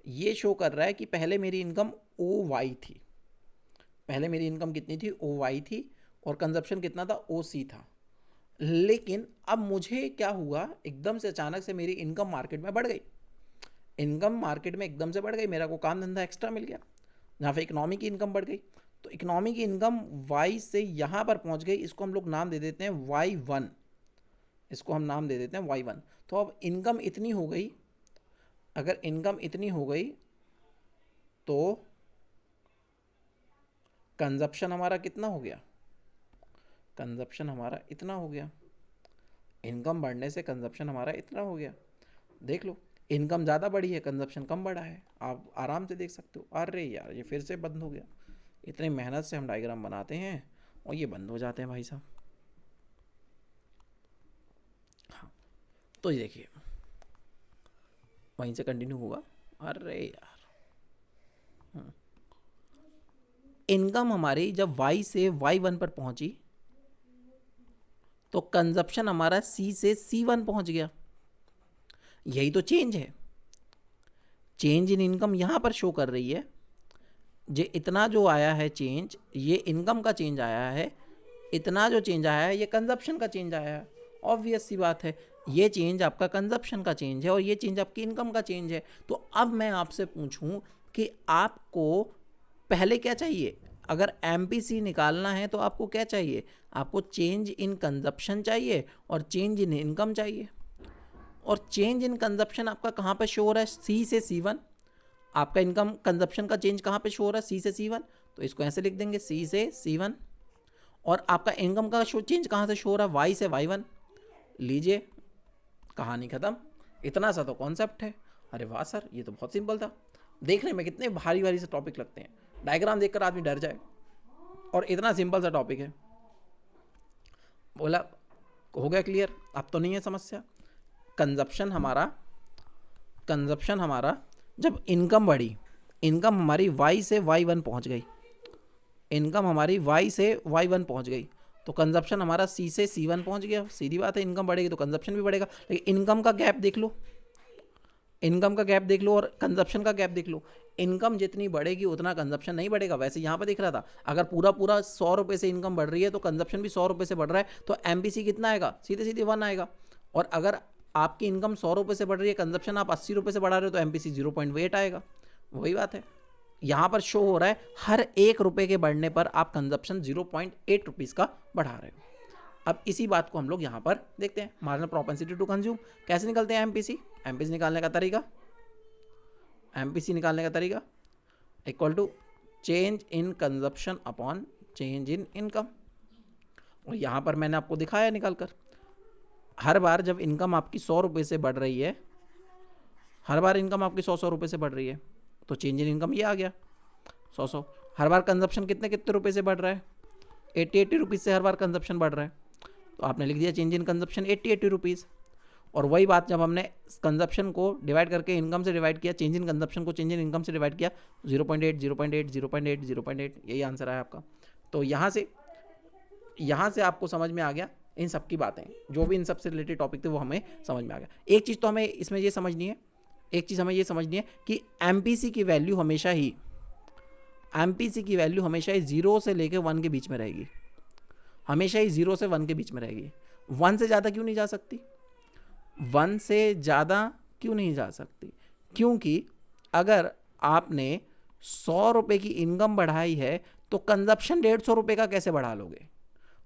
Speaker 1: ये शो कर रहा है कि पहले मेरी इनकम OY थी, पहले मेरी इनकम कितनी थी, OY थी, और कंजप्शन कितना था, OC था। लेकिन अब मुझे क्या हुआ, एकदम से अचानक से मेरी इनकम मार्केट में बढ़ गई, इनकम मार्केट में एकदम से बढ़ गई, मेरा को काम धंधा एक्स्ट्रा मिल गया, जहाँ पे इकोनॉमी की इनकम बढ़ गई। तो इकोनॉमी की इनकम y से यहाँ पर पहुँच गई, इसको हम लोग नाम दे देते हैं y1, इसको हम नाम दे देते हैं y1। तो अब इनकम इतनी हो गई, अगर इनकम इतनी हो गई तो कंजप्शन हमारा कितना हो गया, कंजप्शन हमारा इतना हो गया। इनकम बढ़ने से कंजप्शन हमारा इतना हो गया। देख लो, इनकम ज़्यादा बढ़ी है, कंजप्शन कम बढ़ा है, आप आराम से देख सकते हो। अरे यार ये फिर से बंद हो गया, इतनी मेहनत से हम डायग्राम बनाते हैं और ये बंद हो जाते हैं भाई साहब। हाँ, तो ये देखिए वहीं से कंटिन्यू होगा। अरे यार, इनकम हमारी जब y से y1 पर पहुंची तो कंजप्शन हमारा c से c1 पहुंच गया। यही तो चेंज है, चेंज इन इनकम यहाँ पर शो कर रही है। ये इतना जो आया है चेंज, ये इनकम का चेंज आया है, इतना जो चेंज आया है ये कंजप्शन का चेंज आया है। ऑब्वियस सी बात है, ये चेंज आपका कंजप्शन का चेंज है और ये चेंज आपकी इनकम का चेंज है। तो अब मैं आपसे पूछूं कि आपको पहले क्या चाहिए? अगर एमपीसी निकालना है तो आपको क्या चाहिए? आपको चेंज इन कंजप्शन चाहिए और चेंज इन इनकम चाहिए। और चेंज इन कंजप्शन आपका कहाँ पर शो हो रहा है? सी से C1। आपका इनकम कंजप्शन का चेंज कहाँ पे शो हो रहा है? सी से C1। तो इसको ऐसे लिख देंगे, सी से C1। और आपका इनकम का शो चेंज कहाँ से शो हो रहा है? वाई से Y1। लीजिए, कहानी खत्म। इतना सा तो कॉन्सेप्ट है। अरे वाह सर, ये तो बहुत सिंपल था। देखने में कितने भारी भारी से टॉपिक लगते हैं, डायग्राम देखकर आदमी डर जाए, और इतना सिंपल सा टॉपिक है। बोला हो गया क्लियर? अब तो नहीं है समस्या। कंजप्शन हमारा जब इनकम बढ़ी, इनकम हमारी Y से Y1 पहुंच गई, इनकम हमारी Y से Y1 पहुंच गई, तो कंजप्शन हमारा C से C1 पहुंच गया। सीधी बात है, इनकम बढ़ेगी तो कंजप्शन भी बढ़ेगा। लेकिन इनकम का गैप देख लो, इनकम का गैप देख लो और कंजप्शन का गैप देख लो। इनकम जितनी बढ़ेगी उतना कंजप्शन नहीं बढ़ेगा। वैसे यहाँ पर दिख रहा था, अगर पूरा पूरा 100 रुपये से इनकम बढ़ रही है तो कंजप्शन भी 100 रुपये से बढ़ रहा है, तो एमपीसी कितना आएगा? सीधे सीधे 1 आएगा। और अगर आपकी इनकम 100 रुपये से बढ़ रही है, कंजप्शन आप 80 रुपये से बढ़ा रहे हो, तो एमपीसी 0.8 आएगा। वही बात है, यहाँ पर शो हो रहा है हर 1 रुपये के बढ़ने पर आप कंजप्शन 0.8 रुपीज़ का बढ़ा रहे हो। अब इसी बात को हम लोग यहाँ पर देखते हैं, मार्जिनल प्रोपेंसिटी टू कंज्यूम कैसे निकलते हैं। एमपीसी निकालने का तरीका equal to change in consumption upon change in income. और यहाँ पर मैंने आपको दिखाया निकाल कर, हर बार जब इनकम आपकी 100 रुपये से बढ़ रही है, हर बार इनकम आपकी 100 रुपये से बढ़ रही है, तो चेंज इन इनकम ये आ गया 100। हर बार कंजप्शन कितने रुपये से बढ़ रहा है? 80 रुपीज़ से हर बार कंजप्शन बढ़ रहा है, तो आपने लिख दिया चेंज इन कंजप्शन 80 रुपीज़। और वही बात जब हमने कंजप्शन को डिवाइड करके इनकम से डिवाइड किया, चेंज इन कंजप्शन को चेंज इन इनकम से डिवाइड किया, 0.8 0.8 0.8 0.8, यही आंसर आया आपका। तो यहाँ से आपको समझ में आ गया इन सब की बातें, जो भी इन सब से रिलेटेड टॉपिक थे वो हमें समझ में आ गया। एक चीज़ तो हमें इसमें ये समझनी है, कि एमपीसी की वैल्यू हमेशा ही 0 से लेकर 1 के बीच में रहेगी। हमेशा ही 0 से 1 के बीच में रहेगी। 1 से ज़्यादा क्यों नहीं जा सकती? 1 से ज़्यादा क्यों नहीं जा सकती? क्योंकि अगर आपने 100 रुपये की इनकम बढ़ाई है तो कंजप्शन 150 रुपये का कैसे बढ़ा लोगे?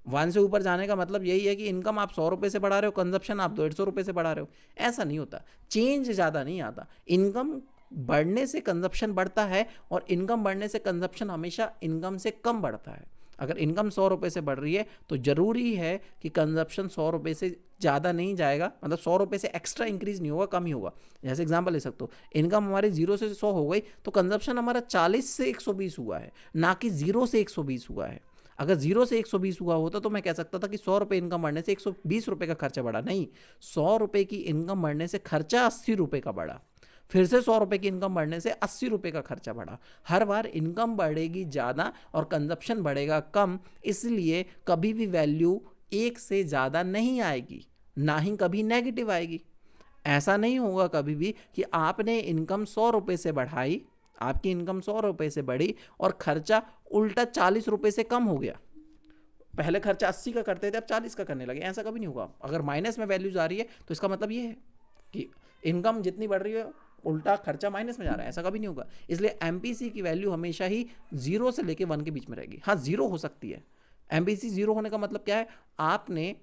Speaker 1: 1 से ऊपर जाने का मतलब यही है कि इनकम आप 100 रुपये से बढ़ा रहे हो, कंजप्शन आप 150 रुपये से बढ़ा रहे हो। ऐसा नहीं होता, चेंज ज़्यादा नहीं आता। इनकम बढ़ने से कंजप्शन बढ़ता है और इनकम बढ़ने से कंजप्शन हमेशा इनकम से कम बढ़ता है। अगर इनकम 100 रुपये से बढ़ रही है तो ज़रूरी है कि कंजप्शन 100 रुपये से ज़्यादा नहीं जाएगा, मतलब 100 रुपये से एक्स्ट्रा इंक्रीज़ नहीं होगा, कम ही होगा। जैसे एग्जांपल ले सकते हो, इनकम हमारी 0 से 100 हो गई तो कंजप्शन हमारा 40 से 120 हुआ है, ना कि 0 से 120 हुआ है। अगर 0 से 120 हुआ होता तो मैं कह सकता था कि 100 रुपये इनकम बढ़ने से 120 रुपये का खर्चा बढ़ा। नहीं, 100 रुपये की इनकम बढ़ने से खर्चा 80 रुपये का बढ़ा, फिर से 100 रुपये की इनकम बढ़ने से 80 रुपये का खर्चा बढ़ा। हर बार इनकम बढ़ेगी ज़्यादा और कंजप्शन बढ़ेगा कम, इसलिए कभी भी वैल्यू 1 से ज़्यादा नहीं आएगी, ना ही कभी नेगेटिव आएगी। ऐसा नहीं होगा कभी भी कि आपने इनकम 100 रुपये से बढ़ाई, आपकी इनकम 100 रुपये से बढ़ी और खर्चा उल्टा 40 रुपये से कम हो गया। पहले खर्चा 80 का करते थे, अब 40 का करने लगे, ऐसा कभी नहीं होगा। अगर माइनस में वैल्यूज आ रही है तो इसका मतलब ये है कि इनकम जितनी बढ़ रही है उल्टा खर्चा माइनस में जा रहा है, ऐसा कभी नहीं होगा। इसलिए एमपीसी की वैल्यू हमेशा ही 0 से लेके 1 के बीच में रहेगी। हाँ, 0 हो सकती है। एमपीसी 0 होने का मतलब क्या है? आपने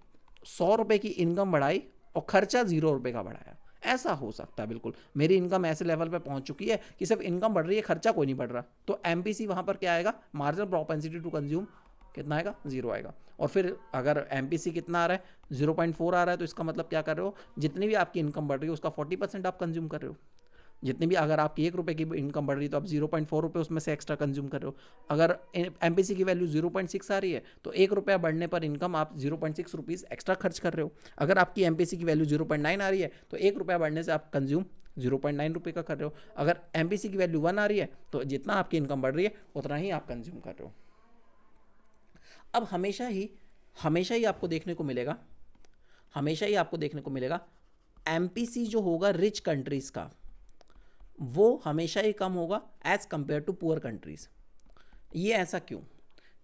Speaker 1: 100 रुपये की इनकम बढ़ाई और खर्चा 0 रुपये का बढ़ाया, ऐसा हो सकता है। बिल्कुल, मेरी इनकम ऐसे लेवल पे पहुंच चुकी है कि सिर्फ इनकम बढ़ रही है, खर्चा कोई नहीं बढ़ रहा, तो एमपीसी वहां पर क्या आएगा? मार्जिनल प्रोपेंसिटी टू कंज्यूम कितना आएगा? 0 आएगा। और फिर अगर एमपीसी कितना आ रहा है? 0.4 आ रहा है, तो इसका मतलब क्या कर रहे हो? जितनी भी आपकी इनकम बढ़ रही है उसका 40% आप कंज्यूम कर रहे हो। जितनी भी, अगर आपकी 1 रुपये की इनकम बढ़ रही है तो आप 0.4 रुपये उसमें से एक्स्ट्रा कंज्यूम कर रहे हो। अगर एमपीसी की वैल्यू 0.6 आ रही है तो 1 रुपया बढ़ने पर इनकम आप 0.6 रुपीज़ एक्स्ट्रा खर्च कर रहे हो। अगर आपकी एमपीसी की वैल्यू 0.9 आ रही है तो 1 रुपया बढ़ने से आप कंज्यूम 0.9 रुपये का कर रहे हो। अगर एमपीसी की वैल्यू 1 आ रही है तो जितना आपकी इनकम बढ़ रही है उतना ही आप कंज्यूम कर रहे हो। अब हमेशा ही आपको देखने को मिलेगा एमपीसी जो होगा रिच कंट्रीज़ का, वो हमेशा ही कम होगा as compare to poor countries. ये ऐसा क्यों?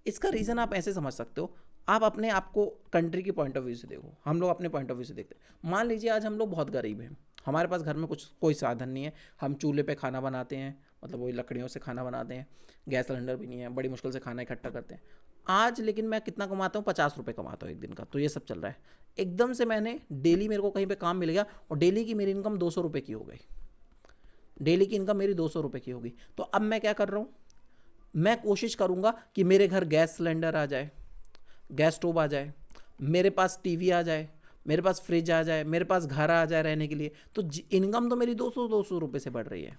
Speaker 1: इसका रीज़न आप ऐसे समझ सकते हो। आप अपने आप को कंट्री की पॉइंट ऑफ व्यू से देखो, हम लोग अपने पॉइंट ऑफ व्यू से देखते हैं। मान लीजिए आज हम लोग बहुत गरीब हैं, हमारे पास घर में कुछ कोई साधन नहीं है, हम चूल्हे पे खाना बनाते हैं, मतलब वही लकड़ियों से खाना बनाते हैं, गैस सिलेंडर भी नहीं है, बड़ी मुश्किल से खाना इकट्ठा करते हैं। आज लेकिन मैं कितना कमाता हूँ, 50 रुपये कमाता हूँ एक दिन का, तो ये सब चल रहा है। एकदम से मैंने डेली मेरे को कहीं पे काम मिल गया और डेली की मेरी इनकम 200 रुपये की हो गई, डेली की इनकम मेरी 200 रुपये की होगी। तो अब मैं क्या कर रहा हूँ, मैं कोशिश करूँगा कि मेरे घर गैस सिलेंडर आ जाए, गैस स्टोव आ जाए, मेरे पास टीवी आ जाए, मेरे पास फ्रिज आ जाए, मेरे पास घर आ जाए रहने के लिए। तो इनकम तो मेरी 200 रुपये से बढ़ रही है,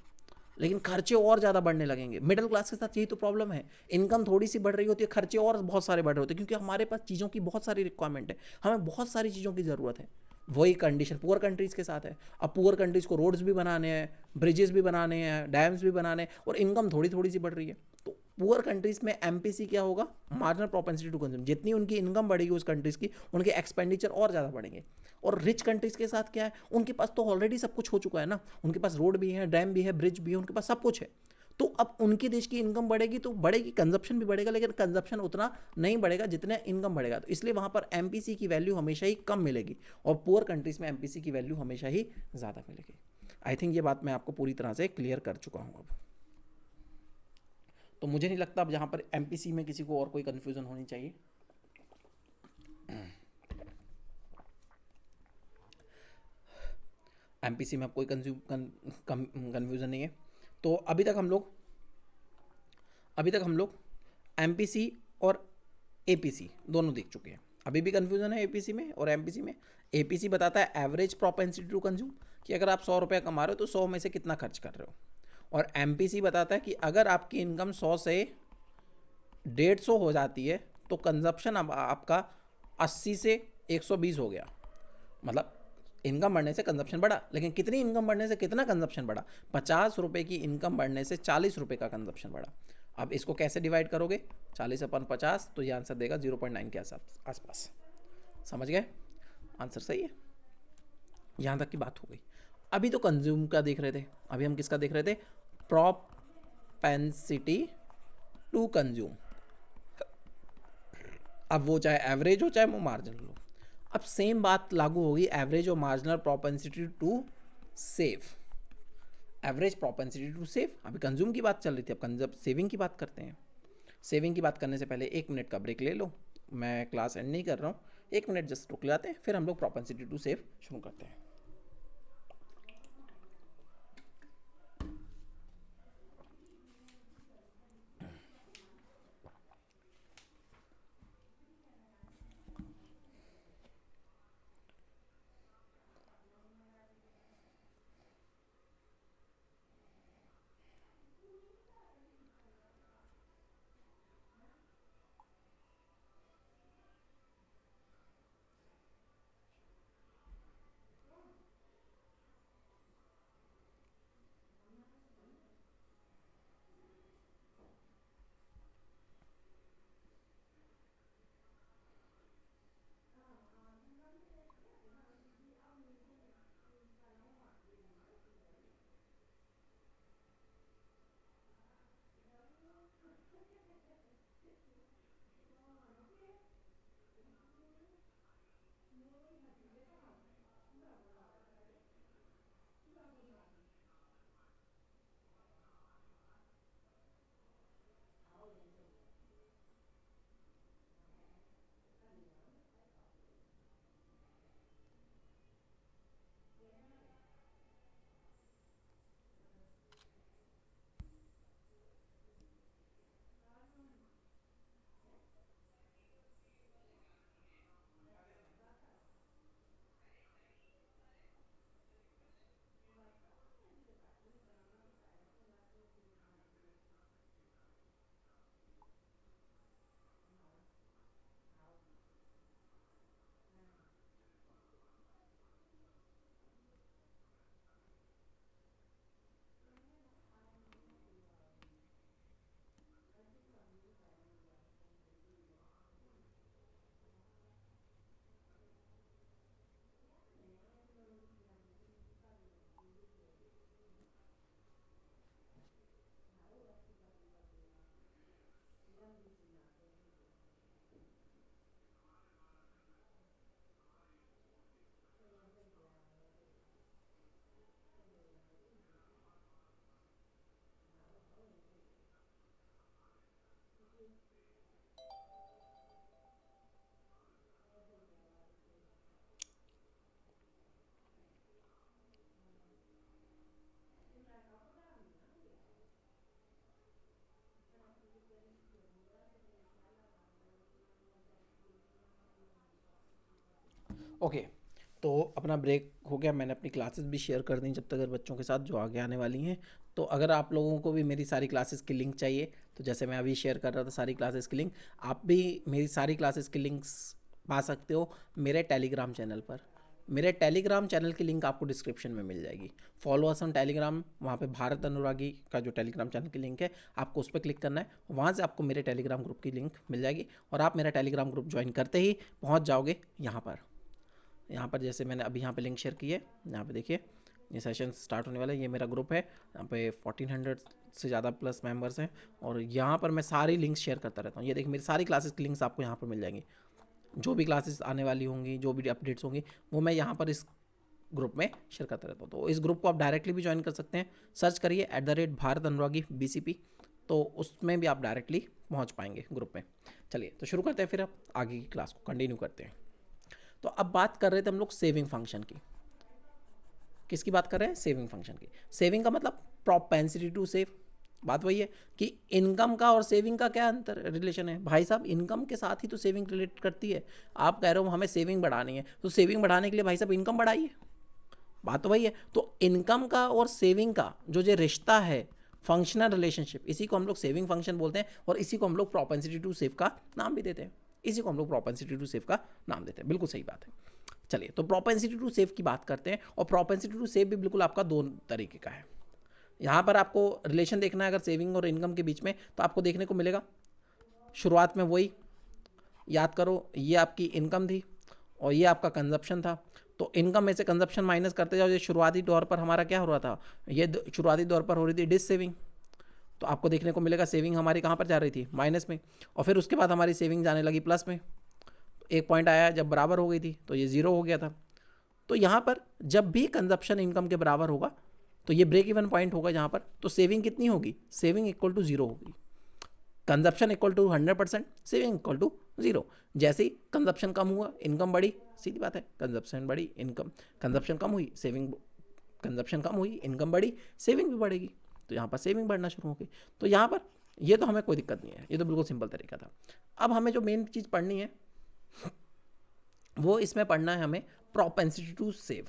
Speaker 1: लेकिन खर्चे और ज़्यादा बढ़ने लगेंगे। मिडिल क्लास के साथ यही तो प्रॉब्लम है, इनकम थोड़ी सी बढ़ रही होती है, खर्चे और बहुत सारे बढ़ रहे होते हैं, क्योंकि हमारे पास चीज़ों की बहुत सारी रिक्वायरमेंट है, हमें बहुत सारी चीज़ों की ज़रूरत है। वही कंडीशन पुअर कंट्रीज़ के साथ है। अब पुअर कंट्रीज़ को रोड्स भी बनाने हैं, ब्रिजेस भी बनाने हैं, डैम्स भी बनाने हैं, और इनकम थोड़ी थोड़ी सी बढ़ रही है। तो पुअर कंट्रीज़ में एमपीसी क्या होगा, मार्जिनल प्रोपेंसिटी टू कंज्यूम। जितनी उनकी इनकम बढ़ेगी उस कंट्रीज़ की, उनके एक्सपेंडिचर और ज़्यादा बढ़ेंगे। और रिच कंट्रीज़ के साथ क्या है, उनके पास तो ऑलरेडी सब कुछ हो चुका है ना, उनके पास रोड भी है, डैम भी है, ब्रिज भी है, उनके पास सब कुछ है। तो अब उनके देश की इनकम बढ़ेगी तो बढ़ेगी, कंजप्शन भी बढ़ेगा, लेकिन कंजप्शन उतना नहीं बढ़ेगा जितना इनकम बढ़ेगा। तो इसलिए वहाँ पर एमपीसी की वैल्यू हमेशा ही कम मिलेगी, और पुअर कंट्रीज़ में एमपीसी की वैल्यू हमेशा ही ज़्यादा मिलेगी। आई थिंक ये बात मैं आपको पूरी तरह से क्लियर कर चुका हूँ अब। तो मुझे नहीं लगता अब यहाँ पर एमपीसी में किसी को और कोई कन्फ्यूज़न होनी चाहिए। एमपीसी में अब कोई कन्फ्यूज़न नहीं है। तो अभी तक हम लोग एमपीसी और एपीसी दोनों देख चुके हैं। अभी भी कन्फ्यूज़न है एपीसी में और एमपीसी में। एपीसी बताता है एवरेज प्रोपेंसिटी टू कंज्यूम, कि अगर आप 100 रुपये कमा रहे हो तो 100 में से कितना खर्च कर रहे हो। और एमपीसी बताता है कि अगर आपकी इनकम 100 से 150 हो जाती है तो कंजप्शन अब आपका 80 से 120 हो गया। मतलब इनकम बढ़ने से कंजप्शन बढ़ा, लेकिन कितनी इनकम बढ़ने से कितना कंजप्शन बढ़ा, 50 रुपये की इनकम बढ़ने से 40 रुपये का कंजप्शन बढ़ा। अब इसको कैसे डिवाइड करोगे, 40/50, तो ये आंसर देगा 0.9 के आसपास। समझ गए, आंसर सही है। यहाँ तक की बात हो गई। अभी तो कंज्यूम का देख रहे थे, अभी हम किसका देख रहे थे, प्रोपेंसिटी टू कंज्यूम। अब वो चाहे एवरेज हो चाहे वो मार्जिनल हो। अब सेम बात लागू होगी एवरेज और marginal propensity to save. Average propensity to save, अभी कंज्यूम की बात चल रही थी, अब कंजप सेविंग की बात करते हैं। सेविंग की बात करने से पहले 1 मिनट का ब्रेक ले लो, मैं क्लास एंड नहीं कर रहा हूँ, 1 मिनट जस्ट रुक जाते हैं, फिर हम लोग प्रोपेंसिटी टू सेव शुरू करते हैं। ओके, तो अपना ब्रेक हो गया, मैंने अपनी क्लासेस भी शेयर कर दी जब तक बच्चों के साथ जो आगे आने वाली हैं। तो अगर आप लोगों को भी मेरी सारी क्लासेस की लिंक चाहिए, तो जैसे मैं अभी शेयर कर रहा था सारी क्लासेस की लिंक, आप भी मेरी सारी क्लासेस की लिंक्स पा सकते हो मेरे टेलीग्राम चैनल पर। मेरे टेलीग्राम चैनल की लिंक आपको डिस्क्रिप्शन में मिल जाएगी। फॉलो अस ऑन टेलीग्राम, वहाँ पे भारत अनुरागी का जो टेलीग्राम चैनल की लिंक है, आपको उस पर क्लिक करना है, वहाँ से आपको मेरे टेलीग्राम ग्रुप की लिंक मिल जाएगी और आप मेरा टेलीग्राम ग्रुप ज्वाइन करते ही पहुँच जाओगे यहाँ पर। यहाँ पर जैसे मैंने अभी यहाँ पे लिंक शेयर की है, यहाँ पे देखिए ये सेशन स्टार्ट होने वाला है, ये मेरा ग्रुप है, यहाँ पे 1400 से ज़्यादा प्लस मेंबर्स हैं और यहाँ पर मैं सारी लिंक्स शेयर करता रहता हूँ। ये देखिए मेरी सारी क्लासेस की लिंक्स आपको यहाँ पर मिल जाएंगी, जो भी क्लासेस आने वाली होंगी, जो भी अपडेट्स होंगी, वो मैं यहाँ पर इस ग्रुप में शेयर करता रहता हूँ। तो इस ग्रुप को आप डायरेक्टली भी ज्वाइन कर सकते हैं, सर्च करिए @भारत अनुरागी BCP, तो उसमें भी आप डायरेक्टली पहुँच पाएंगे ग्रुप में। चलिए तो शुरू करते हैं, फिर आप आगे की क्लास को कंटिन्यू करते हैं। तो अब बात कर रहे थे हम लोग सेविंग फंक्शन की। किसकी बात कर रहे हैं? सेविंग फंक्शन की। सेविंग का मतलब प्रोपेंसिटी टू सेव। बात वही है कि इनकम का और सेविंग का क्या अंतर रिलेशन है भाई साहब? इनकम के साथ ही तो सेविंग रिलेट करती है। आप कह रहे हो हमें सेविंग बढ़ानी है, तो सेविंग बढ़ाने के लिए भाई साहब इनकम बढ़ाइए। बात तो वही है। तो इनकम का और सेविंग का जो रिश्ता है, फंक्शनल रिलेशनशिप, इसी को हम लोग सेविंग फंक्शन बोलते हैं और इसी को हम लोग प्रोपेंसिटी टू सेव का नाम भी देते हैं। इसी को हम लोग प्रोपेंसिटी टू सेव का नाम देते हैं। बिल्कुल सही बात है। चलिए तो प्रोपेंसिटी टू सेव की बात करते हैं और प्रोपेंसिटी टू सेव भी बिल्कुल आपका दो तरीके का है। यहाँ पर आपको रिलेशन देखना है अगर सेविंग और इनकम के बीच में, तो आपको देखने को मिलेगा शुरुआत में वही याद करो, ये आपकी इनकम थी और ये आपका कंजप्शन था। तो इनकम में से कंजप्शन माइनस करते जाओ, ये शुरुआती दौर पर हमारा क्या हो रहा था, ये शुरुआती दौर पर हो रही थी डिस सेविंग। तो आपको देखने को मिलेगा सेविंग हमारी कहाँ पर जा रही थी, माइनस में, और फिर उसके बाद हमारी सेविंग जाने लगी प्लस में। तो एक पॉइंट आया जब बराबर हो गई थी तो ये ज़ीरो हो गया था। तो यहाँ पर जब भी कंजप्शन इनकम के बराबर होगा तो ये ब्रेक इवन पॉइंट होगा जहाँ पर। तो सेविंग कितनी होगी? सेविंग इक्वल टू ज़ीरो होगी। Consumption equal to 100%, saving equal to zero. जैसे ही कंजप्शन कम हुआ इनकम बढ़ी, सीधी बात है, कंजप्शन बढ़ी इनकम, कंजप्शन कम हुई सेविंग, कंजप्शन कम हुई इनकम बढ़ी, सेविंग भी बढ़ेगी। तो यहाँ पर सेविंग बढ़ना शुरू हो गई। तो यहाँ पर ये तो हमें कोई दिक्कत नहीं है, ये तो बिल्कुल सिंपल तरीका था। अब हमें जो मेन चीज़ पढ़नी है वो इसमें पढ़ना है हमें propensity to save,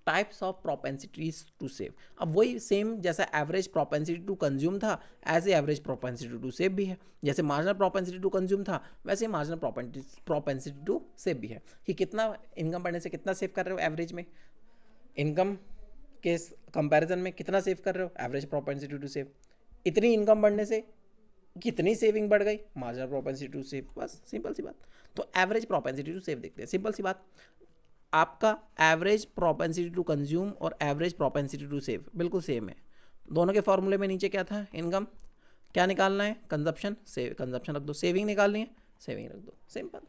Speaker 1: types of propensities to save. अब वही सेम जैसा एवरेज प्रोपेंसिटी टू कंज्यूम था, as a average propensity to save भी है। जैसे मार्जिनल प्रोपेंसिटी टू कंज्यूम था, वैसे मार्जिनल प्रोपेंसिटी टू सेव भी है कि कितना इनकम बढ़ने से कितना सेव कर रहे हो एवरेज में, इनकम के कंपैरिजन में कितना सेव कर रहे हो, एवरेज प्रोपेंसिटी टू सेव। इतनी इनकम बढ़ने से कितनी सेविंग बढ़ गई, मार्जिनल प्रोपेंसिटी टू सेव। बस सिंपल सी बात। तो एवरेज प्रोपेंसिटी टू सेव देखते हैं, सिंपल सी बात। आपका एवरेज प्रोपेंसिटी टू कंज्यूम और एवरेज प्रोपेंसिटी टू सेव बिल्कुल सेम है। दोनों के फॉर्मूले में नीचे क्या था, इनकम, क्या निकालना है, कंजप्शन, सेव, कंजप्शन रख दो, सेविंग निकालनी है, सेविंग रख दो, सिंपल।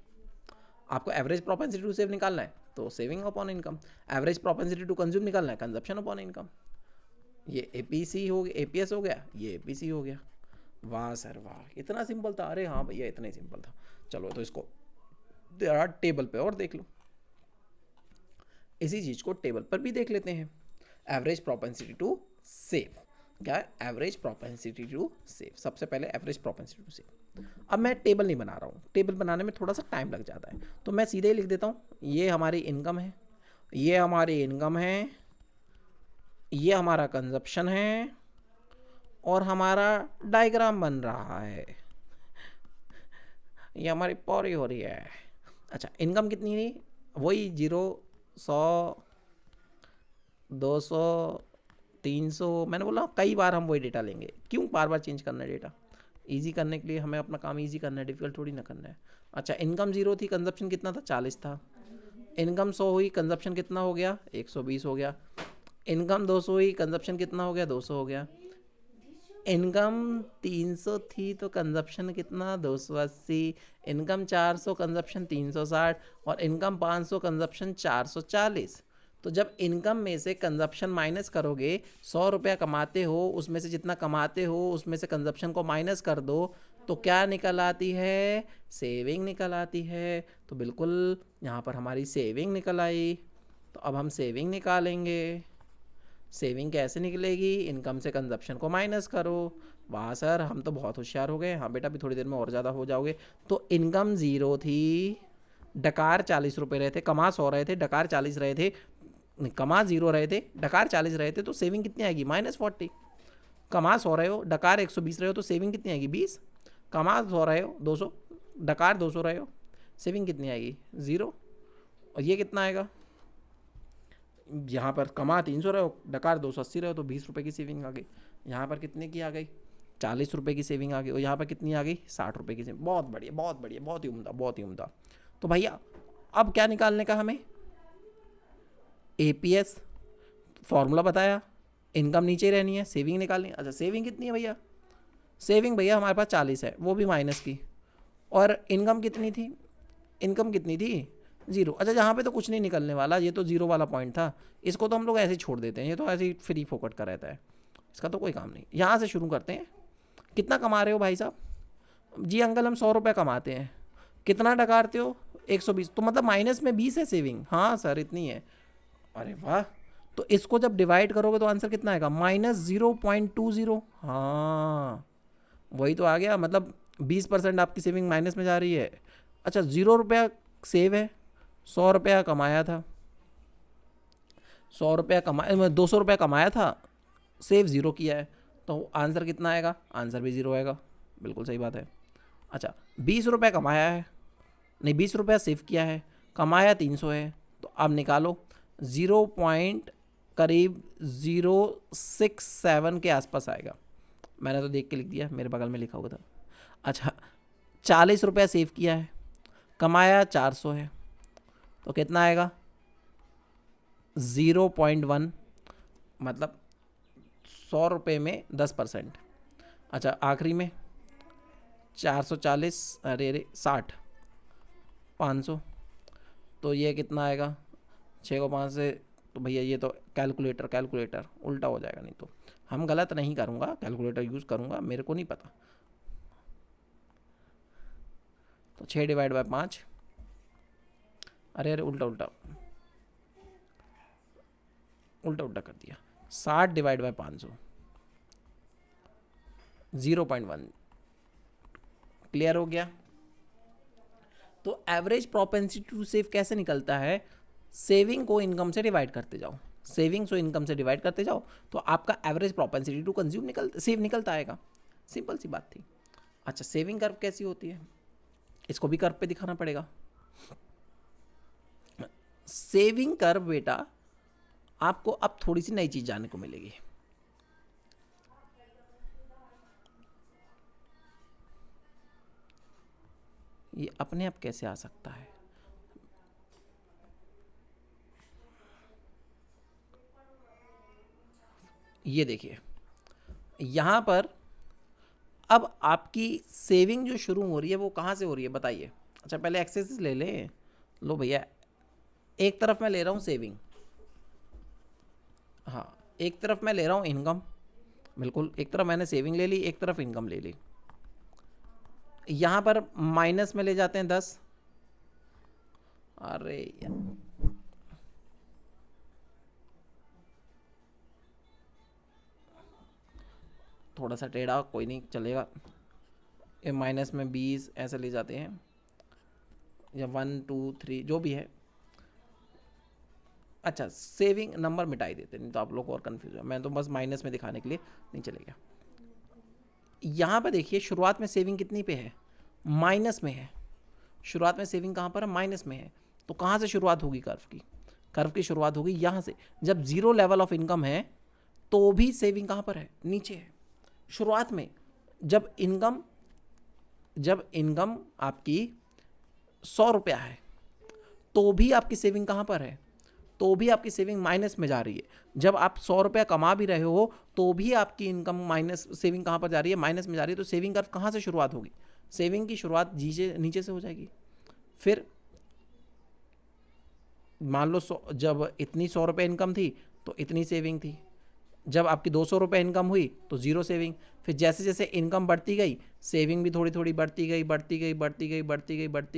Speaker 1: आपको एवरेज प्रोपेंसिटी टू सेव निकालना है तो saving upon income, average propensity to consume निकालना है, कंजप्शन अपॉन इनकम। ये APC हो गया, APS हो गया, ये APC हो गया। वाह सर वाह, इतना सिंपल था? अरे हाँ भैया इतना ही सिंपल था। चलो तो इसको टेबल पे और देख लो, इसी चीज़ को टेबल पर भी देख लेते हैं। एवरेज प्रोपेंसिटी टू सेव, क्या है? Average propensity to save. सबसे पहले एवरेज प्रोपेंसिटी टू सेव। अब मैं टेबल नहीं बना रहा हूँ, टेबल बनाने में थोड़ा सा टाइम लग जाता है, तो मैं सीधे ही लिख देता हूँ, ये हमारी इनकम है, ये हमारी इनकम है, ये हमारा कंजप्शन है और हमारा डायग्राम बन रहा है, ये हमारी पौरी हो रही है। अच्छा, इनकम कितनी थी? वही 0, 100, 200, 300। मैंने बोला कई बार हम वही डेटा लेंगे, क्यों बार बार चेंज करना है डेटा? इजी करने के लिए हमें अपना काम इजी करना है, डिफिकल्ट थोड़ी ना करना है। अच्छा, इनकम 0 थी, कंजप्शन कितना था? 40 था। इनकम 100 हुई, कंजप्शन कितना हो गया? 120 हो गया। इनकम 200 हुई, कंजप्शन कितना हो गया? 200 हो गया। इनकम 300 थी तो कंजप्शन कितना? 280। इनकम 400, कंजप्शन 360 और इनकम 500, कंजप्शन 440। तो जब इनकम में से कंजप्शन माइनस करोगे, 100 रुपया कमाते हो, उसमें से जितना कमाते हो उसमें से कंजप्शन को माइनस कर दो, तो क्या निकल आती है? सेविंग निकल आती है। तो बिल्कुल यहाँ पर हमारी सेविंग निकल आई। तो अब हम सेविंग निकालेंगे। सेविंग कैसे निकलेगी? इनकम से कंजप्शन को माइनस करो। वाह सर, हम तो बहुत होशियार हो गए। हाँ बेटा, भी थोड़ी देर में और ज़्यादा हो जाओगे। तो इनकम 0 थी, डकार 40 रुपये रहे थे, कमा 100 रहे थे, डकार 40 रहे थे, कमा 0 रहे थे, डकार 40 रहे थे, तो सेविंग कितनी आएगी? -40। कमा 100 रहे हो, डकार 120 रहे हो, तो सेविंग कितनी आएगी? 20। कमा 100 रहे हो 200, डकार 200 रहे हो, सेविंग कितनी आएगी? 0। और ये कितना आएगा? यहाँ पर कमा 300 रहे हो, डकार 280 रहे हो, तो 20 रुपये की सेविंग आ गई। यहाँ पर कितने की आ गई? 40 रुपये की सेविंग आ गई। और यहाँ पर कितनी आ गई? 60 रुपये की सेविंग। बहुत बढ़िया, बहुत बढ़िया, बहुत ही उम्दा, बहुत ही उम्दा। तो भैया अब क्या निकालने का हमें? एपीएस फॉर्मूला बताया, इनकम नीचे ही रहनी है, सेविंग निकालनी है। अच्छा सेविंग कितनी है भैया? सेविंग भैया हमारे पास 40 है, वो भी माइनस की। और इनकम कितनी थी? इनकम कितनी थी? 0। अच्छा यहाँ पे तो कुछ नहीं निकलने वाला, ये तो 0 वाला पॉइंट था, इसको तो हम लोग ऐसे ही छोड़ देते हैं, ये तो ऐसे ही फ्री फोकट का रहता है, इसका तो कोई काम नहीं। यहाँ से शुरू करते हैं। कितना कमा रहे हो भाई साहब? जी अंकल हम 100 रुपये कमाते हैं। कितना डकारते हो? 120। तो मतलब माइनस में 20 है सेविंग? हाँ सर इतनी है। अरे वाह, तो इसको जब डिवाइड करोगे तो आंसर कितना आएगा? -0.20। हाँ वही तो आ गया, मतलब 20% आपकी सेविंग माइनस में जा रही है। अच्छा 0 रुपया सेव है, 100 रुपया कमाया था, 100 रुपया कमाया, 200 रुपया कमाया था, सेव 0 किया है, तो आंसर कितना आएगा? आंसर भी 0 आएगा, बिल्कुल सही बात है। अच्छा 20 रुपया कमाया है, नहीं 20 रुपया सेव किया है, कमाया 300 है, तो अब निकालो 0 पॉइंट करीब 067 के आसपास आएगा। मैंने तो देख के लिख दिया, मेरे बगल में लिखा हुआ था। अच्छा 40 रुपया सेव किया है, कमाया 400 है, तो कितना आएगा? 0.1, मतलब 100 रुपये में 10%। अच्छा आखिरी में 440, अरे 60, 500, तो ये कितना आएगा? 6 को 5 से, तो भैया ये तो कैलकुलेटर उल्टा हो जाएगा, नहीं तो हम गलत नहीं करूँगा, कैलकुलेटर यूज़ करूँगा, मेरे को नहीं पता। तो 6 डिवाइड बाय 5, अरे उल्टा कर दिया। 60 डिवाइड बाय 500, 0.1। क्लियर हो गया? तो एवरेज प्रोपेंसिटी टू सेव कैसे निकलता है? सेविंग को इनकम से डिवाइड करते जाओ, सेविंग्स को इनकम से डिवाइड करते जाओ, तो आपका average propensity to consume save निकलता आएगा। सिंपल सी बात थी। अच्छा सेविंग कर्व कैसी होती है? इसको भी कर्व पे दिखाना पड़ेगा। सेविंग कर्व बेटा आपको अब थोड़ी सी नई चीज जानने को मिलेगी। ये अपने आप कैसे आ सकता है? ये देखिए यहाँ पर अब आपकी सेविंग जो शुरू हो रही है वो कहाँ से हो रही है बताइए। अच्छा पहले एक्सेस ले लें। लो भैया, एक तरफ मैं ले रहा हूँ सेविंग, हाँ एक तरफ मैं ले रहा हूँ इनकम, बिल्कुल एक तरफ मैंने सेविंग ले ली, एक तरफ इनकम ले ली। यहाँ पर माइनस में ले जाते हैं 10। अरे यार थोड़ा सा टेढ़ा, कोई नहीं चलेगा। ये माइनस में 20 ऐसे ले जाते हैं, या 1 2 3 जो भी है। अच्छा सेविंग नंबर मिटाई देते, नहीं तो आप लोग और कंफ्यूज है, मैं तो बस माइनस में दिखाने के लिए, नहीं चलेगा। यहाँ पर देखिए शुरुआत में सेविंग कितनी पे है? माइनस में है। शुरुआत में सेविंग कहाँ पर है? माइनस में है। तो कहाँ से शुरुआत होगी कर्व की? कर्व की शुरुआत होगी यहाँ से। जब जीरो लेवल ऑफ इनकम है तो भी सेविंग कहाँ पर है? नीचे है शुरुआत में। जब इनकम आपकी 100 रुपया है तो भी आपकी सेविंग कहाँ पर है? तो भी आपकी सेविंग माइनस में जा रही है। जब आप 100 रुपया कमा भी रहे हो तो भी आपकी इनकम माइनस, सेविंग कहाँ पर जा रही है? माइनस में जा रही है। तो सेविंग कर्व कहाँ से शुरुआत होगी? सेविंग की शुरुआत नीचे से हो जाएगी। फिर मान लो जब इतनी 100 रुपये इनकम थी तो इतनी सेविंग थी। जब आपकी 200 रुपये इनकम हुई तो 0 सेविंग। फिर जैसे जैसे इनकम बढ़ती गई सेविंग भी थोड़ी थोड़ी बढ़ती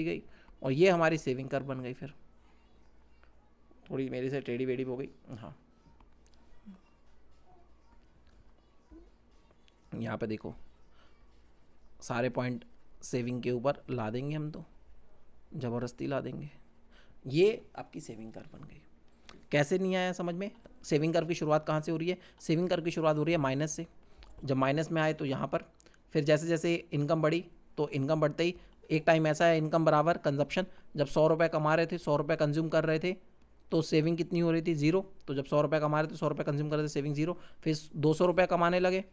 Speaker 1: गई, और ये हमारी सेविंग कर्व बन गई। फिर थोड़ी मेरी से टेढ़ी बेढ़ी हो गई, हाँ यहाँ पे देखो सारे पॉइंट सेविंग के ऊपर ला देंगे हम। तो ज़बरदस्ती ला देंगे। ये आपकी सेविंग कर्व बन गई। कैसे नहीं आया समझ में? सेविंग कर्व की शुरुआत कहाँ से हो रही है? सेविंग कर्व की शुरुआत हो रही है माइनस से। जब माइनस में आए तो यहाँ पर, फिर जैसे जैसे इनकम बढ़ी तो इनकम बढ़ते ही एक टाइम ऐसा है इनकम बराबर कंजप्शन। जब 100 रुपये कमा रहे थे, 100 रुपये कंज्यूम कर रहे थे, तो सेविंग कितनी हो रही थी? 0। तो जब 100 रुपये कमा रहे थे, 100 रुपये कंज्यूम कर रहे थे, सेविंग 0। फिर 200 रुपये कमाने लगे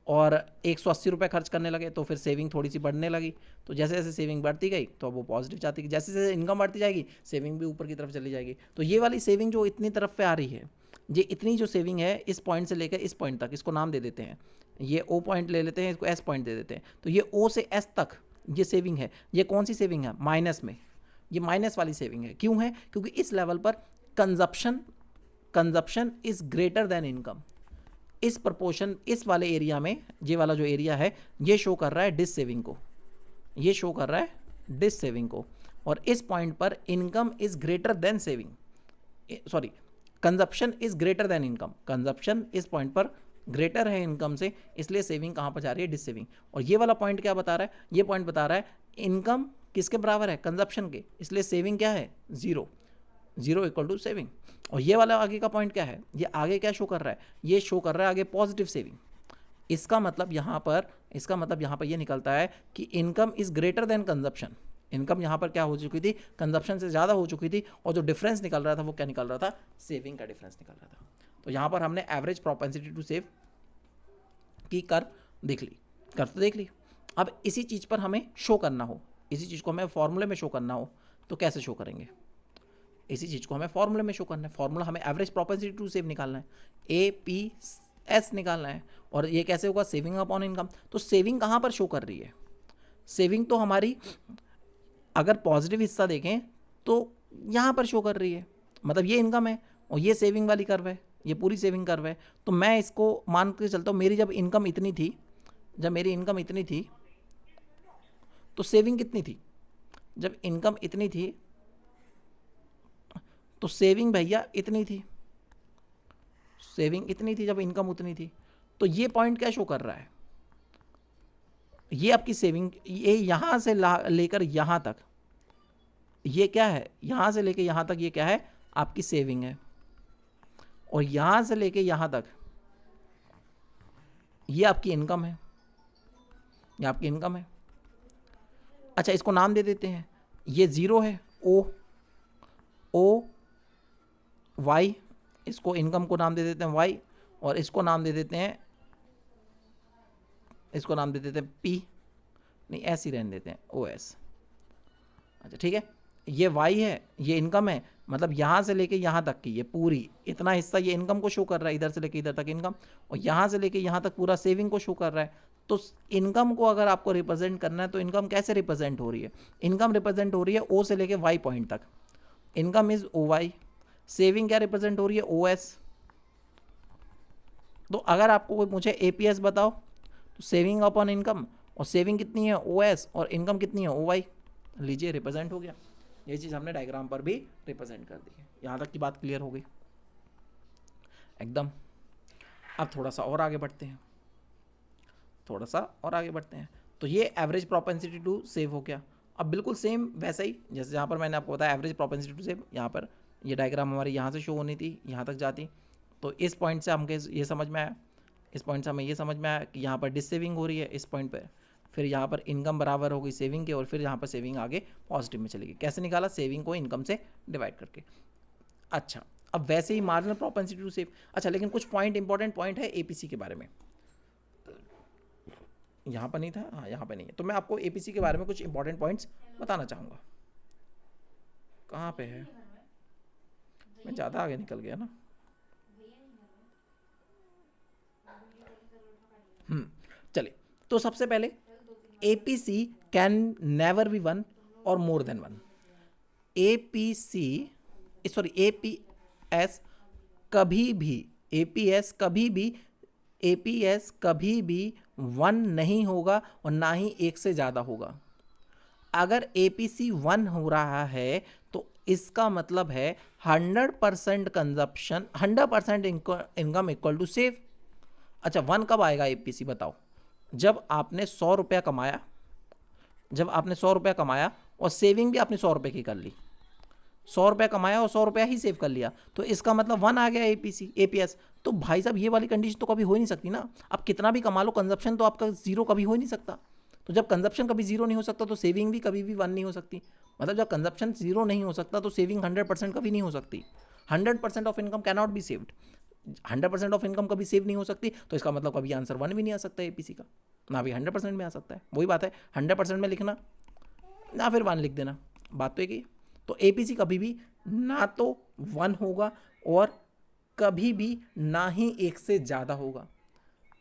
Speaker 1: और 180 रुपये खर्च करने लगे, तो फिर सेविंग थोड़ी सी बढ़ने लगी। तो जैसे जैसे सेविंग बढ़ती गई तो अब वो पॉजिटिव जाती गई। जैसे जैसे इनकम बढ़ती जाएगी सेविंग भी ऊपर की तरफ चली जाएगी। तो ये वाली सेविंग जो इतनी तरफ पे आ रही है, ये इतनी जो सेविंग है इस पॉइंट से लेकर इस पॉइंट तक, इसको नाम दे देते हैं, ये ओ पॉइंट ले लेते हैं, इसको एस पॉइंट दे देते हैं। तो ये ओ से एस तक ये सेविंग है। ये कौन सी सेविंग है? माइनस में। ये माइनस वाली सेविंग है। क्यों है? क्योंकि इस लेवल पर consumption is greater than income. इस प्रपोर्शन, इस वाले एरिया में, ये वाला जो एरिया है ये शो कर रहा है डिस सेविंग को, ये शो कर रहा है डिस सेविंग को। और इस पॉइंट पर income is greater than saving, sorry, consumption is greater than income. Consumption इस पॉइंट पर ग्रेटर है इनकम से, इसलिए सेविंग कहाँ पर जा रही है? Dissaving. और ये वाला पॉइंट क्या बता रहा है? ये पॉइंट बता रहा है इनकम किसके बराबर है? कंजप्शन के, इसलिए सेविंग क्या है? 0। 0 इक्वल टू सेविंग। और ये वाला आगे का पॉइंट क्या है? ये आगे क्या शो कर रहा है? ये शो कर रहा है आगे पॉजिटिव सेविंग। इसका मतलब यहाँ पर ये निकलता है कि income is greater then consumption. Income यहाँ पर क्या हो चुकी थी? कंजप्शन से ज़्यादा हो चुकी थी। और जो डिफरेंस निकल रहा था वो क्या निकल रहा था? सेविंग का डिफरेंस निकल रहा था। तो यहाँ पर हमने एवरेज प्रोपेंसिटी टू सेव की कर्व देख ली, कर्व तो देख ली। अब इसी चीज़ पर हमें शो करना हो, इसी चीज़ को हमें फॉर्मूले में शो करना हो, तो कैसे शो करेंगे? इसी चीज़ को हमें फॉर्मूले में शो करना है। फॉर्मूला हमें एवरेज प्रोपेंसिटी टू सेव निकालना है, APS निकालना है। और ये कैसे होगा? Saving upon income. तो सेविंग कहाँ पर शो कर रही है? सेविंग तो हमारी अगर पॉजिटिव हिस्सा देखें तो यहाँ पर शो कर रही है, मतलब ये इनकम है और ये सेविंग वाली कर्व है, ये पूरी सेविंग कर्व है। तो मैं इसको मान के चलता हूँ, मेरी जब इनकम इतनी थी, जब मेरी इनकम इतनी थी तो सेविंग कितनी थी? जब इनकम इतनी थी तो सेविंग भैया इतनी थी, सेविंग इतनी थी जब इनकम उतनी थी। तो ये पॉइंट क्या शो कर रहा है? ये आपकी सेविंग, ये यहाँ से लेकर यहाँ तक, ये क्या है? यहाँ से लेकर यहाँ तक ये क्या है? आपकी सेविंग है। और यहाँ से लेकर यहाँ तक ये आपकी इनकम है, ये आपकी इनकम है। अच्छा, इसको नाम दे देते हैं, ये 0 है, O Y, इसको इनकम को नाम दे देते हैं Y, और इसको नाम दे देते हैं, इसको नाम दे देते हैं P, नहीं ऐसे ही रहने देते हैं OS। अच्छा ठीक है, ये Y है, ये इनकम है, मतलब यहाँ से लेके यहाँ तक की ये पूरी इतना हिस्सा ये इनकम को शो कर रहा है, इधर से लेके इधर तक इनकम, और यहाँ से लेके यहाँ तक पूरा सेविंग को शो कर रहा है। तो इनकम को अगर आपको रिप्रेजेंट करना है तो इनकम कैसे रिप्रेजेंट हो रही है? इनकम रिप्रेजेंट हो रही है O से लेके Y पॉइंट तक, इनकम इज OY। सेविंग क्या रिप्रेजेंट हो रही है? OS। तो अगर आपको मुझे APS बताओ तो सेविंग अपॉन इनकम, और सेविंग कितनी है? OS, और इनकम कितनी है? OY। लीजिए रिप्रेजेंट हो गया। ये चीज़ हमने डायग्राम पर भी रिप्रेजेंट कर दी है। यहाँ तक की बात क्लियर हो गई एकदम। अब थोड़ा सा और आगे बढ़ते हैं, थोड़ा सा और आगे बढ़ते हैं। तो ये एवरेज प्रोपेंसिटी टू सेव हो गया। अब बिल्कुल सेम वैसा ही जैसे यहाँ पर मैंने आपको बताया एवरेज प्रोपेंसिटी टू सेव, यहाँ पर ये डायग्राम हमारी यहाँ से शो होनी थी, यहाँ तक जाती। तो इस पॉइंट से हमको ये समझ में आया, इस पॉइंट से हमें ये समझ में आया कि यहाँ पर डिस सेविंग हो रही है इस पॉइंट पर, फिर यहाँ पर इनकम बराबर हो गई सेविंग के, और फिर यहाँ पर सेविंग आगे पॉजिटिव में चलेगी। कैसे निकाला? सेविंग को इनकम से डिवाइड करके। अच्छा, अब वैसे ही मार्जिनल प्रोपेंसिटी टू सेव। अच्छा, लेकिन कुछ पॉइंट इंपॉर्टेंट पॉइंट है APC के बारे में, यहाँ पर नहीं था, हाँ यहाँ पर नहीं है। तो मैं आपको APC के बारे में कुछ इंपॉर्टेंट पॉइंट्स बताना चाहूँगा। कहाँ पे है? मैं ज़्यादा आगे निकल गया ना। चलिए, तो सबसे पहले APC कैन नेवर बी 1 और मोर देन 1। APS कभी भी 1 नहीं होगा और ना ही 1 से ज़्यादा होगा। अगर APC 1 हो रहा है तो इसका मतलब है 100% consumption, 100% income equal to save. अच्छा, 1 कब आएगा APC बताओ? जब आपने 100 रुपया कमाया, जब आपने 100 रुपया कमाया और सेविंग भी आपने 100 रुपये की कर ली, 100 रुपये कमाया और 100 रुपया ही सेव कर लिया, तो इसका मतलब 1 आ गया एपीएस। तो भाई साहब ये वाली कंडीशन तो कभी हो ही नहीं सकती ना, आप कितना भी कमा लो कंजप्शन तो आपका जीरो कभी हो ही नहीं सकता। तो जब कंजप्शन कभी जीरो नहीं हो सकता तो सेविंग भी कभी भी 1 नहीं हो सकती। मतलब जब कंजप्शन जीरो नहीं हो सकता तो सेविंग 100% कभी नहीं हो सकती। 100% of income cannot be saved, 100% of income कभी सेव नहीं हो सकती, तो इसका मतलब कभी आंसर 1 भी नहीं आ सकता एपीसी का, ना भी 100% में आ सकता है। वही बात है, 100% में लिखना ना फिर 1 लिख देना, बात तो एक ही। तो एपीसी कभी भी ना तो 1 होगा और कभी भी ना ही 1 से ज़्यादा होगा।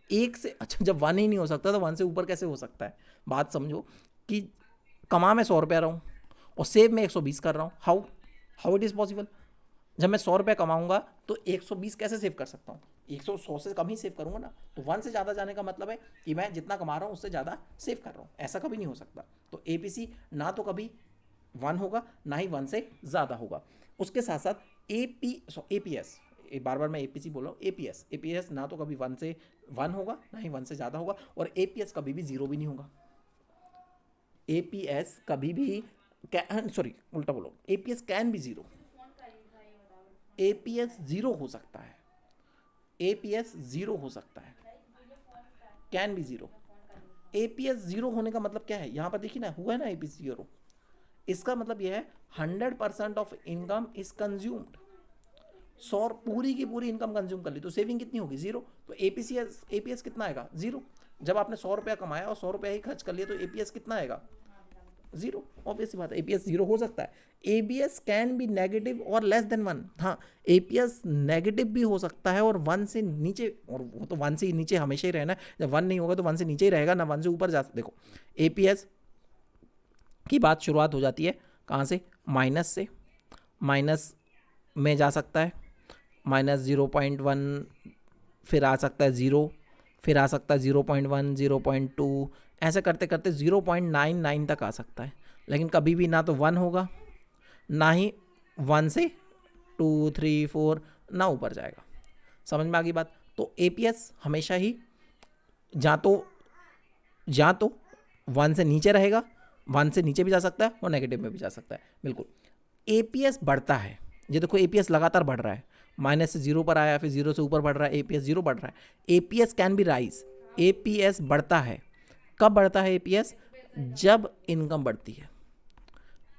Speaker 1: 1 से, अच्छा जब 1 ही नहीं हो सकता तो 1 से ऊपर कैसे हो सकता है? बात समझो कि कमा मैं 100 रुपया रहा हूँ और सेव मैं 120 कर रहा हूँ, हाउ इट इज़ पॉसिबल? जब मैं 100 रुपये कमाऊंगा तो 120 कैसे सेव कर सकता हूँ? 100 से कम ही सेव करूंगा ना। तो 1 से ज़्यादा जाने का मतलब है कि मैं जितना कमा रहा हूँ उससे ज़्यादा सेव कर रहा हूँ, ऐसा कभी नहीं हो सकता। तो एपीसी ना तो कभी 1 होगा ना ही 1 से ज़्यादा होगा। उसके साथ साथ एपीएस, बार बार मैं एपीसी बोल रहा हूँ, एपीएस ना तो कभी 1 होगा ना ही 1 से ज़्यादा होगा, और एपीएस कभी भी 0 भी नहीं होगा। एपीएस कभी भी सॉरी उल्टा बोलो, एपीएस कैन बी 0, एपीएस 0 हो सकता है, एपीएस 0 हो सकता है, कैन बी 0। एपीएस 0 होने का मतलब क्या है? यहाँ पर देखिए ना, हुआ है ना एपीएस 0, इसका मतलब यह है 100% ऑफ इनकम इज कंज्यूम्ड। 100 पूरी की पूरी इनकम कंज्यूम कर ली तो सेविंग कितनी होगी? 0। तो एपीएस कितना आएगा? 0। जब आपने 100 रुपया कमाया और 100 रुपया ही खर्च कर लिया तो एपीएस कितना आएगा? 0। ऑब्वियस बात है, एपीएस 0 हो सकता है। एबीएस कैन बी नेगेटिव और लेस देन 1। हाँ, एपीएस नेगेटिव भी हो सकता है और 1 से नीचे, और वो तो 1 से नीचे हमेशा ही रहना है। जब 1 नहीं होगा तो 1 से नीचे ही रहेगा ना, 1 से ऊपर जा। देखो एपीएस की बात शुरुआत हो जाती है कहाँ से? माइनस से। माइनस में जा सकता है, -0.1, फिर आ सकता है 0, फिर आ सकता है 0.1, 0.2, ऐसे करते करते 0.99 तक आ सकता है। लेकिन कभी भी ना तो 1 होगा ना ही 1 से 2, 3, 4 ना ऊपर जाएगा। समझ में आ गई बात? तो एपीएस हमेशा ही या तो 1 से नीचे रहेगा, 1 से नीचे भी जा सकता है और नेगेटिव में भी जा सकता है। बिल्कुल। एपीएस बढ़ता है, ये देखो एपीएस लगातार बढ़ रहा है, माइनस से 0 पर आया, फिर 0 से ऊपर बढ़ रहा है, एपीएस 0 बढ़ रहा है। APS can be rise, APS बढ़ता है। कब बढ़ता है एपीएस? जब इनकम बढ़ती है।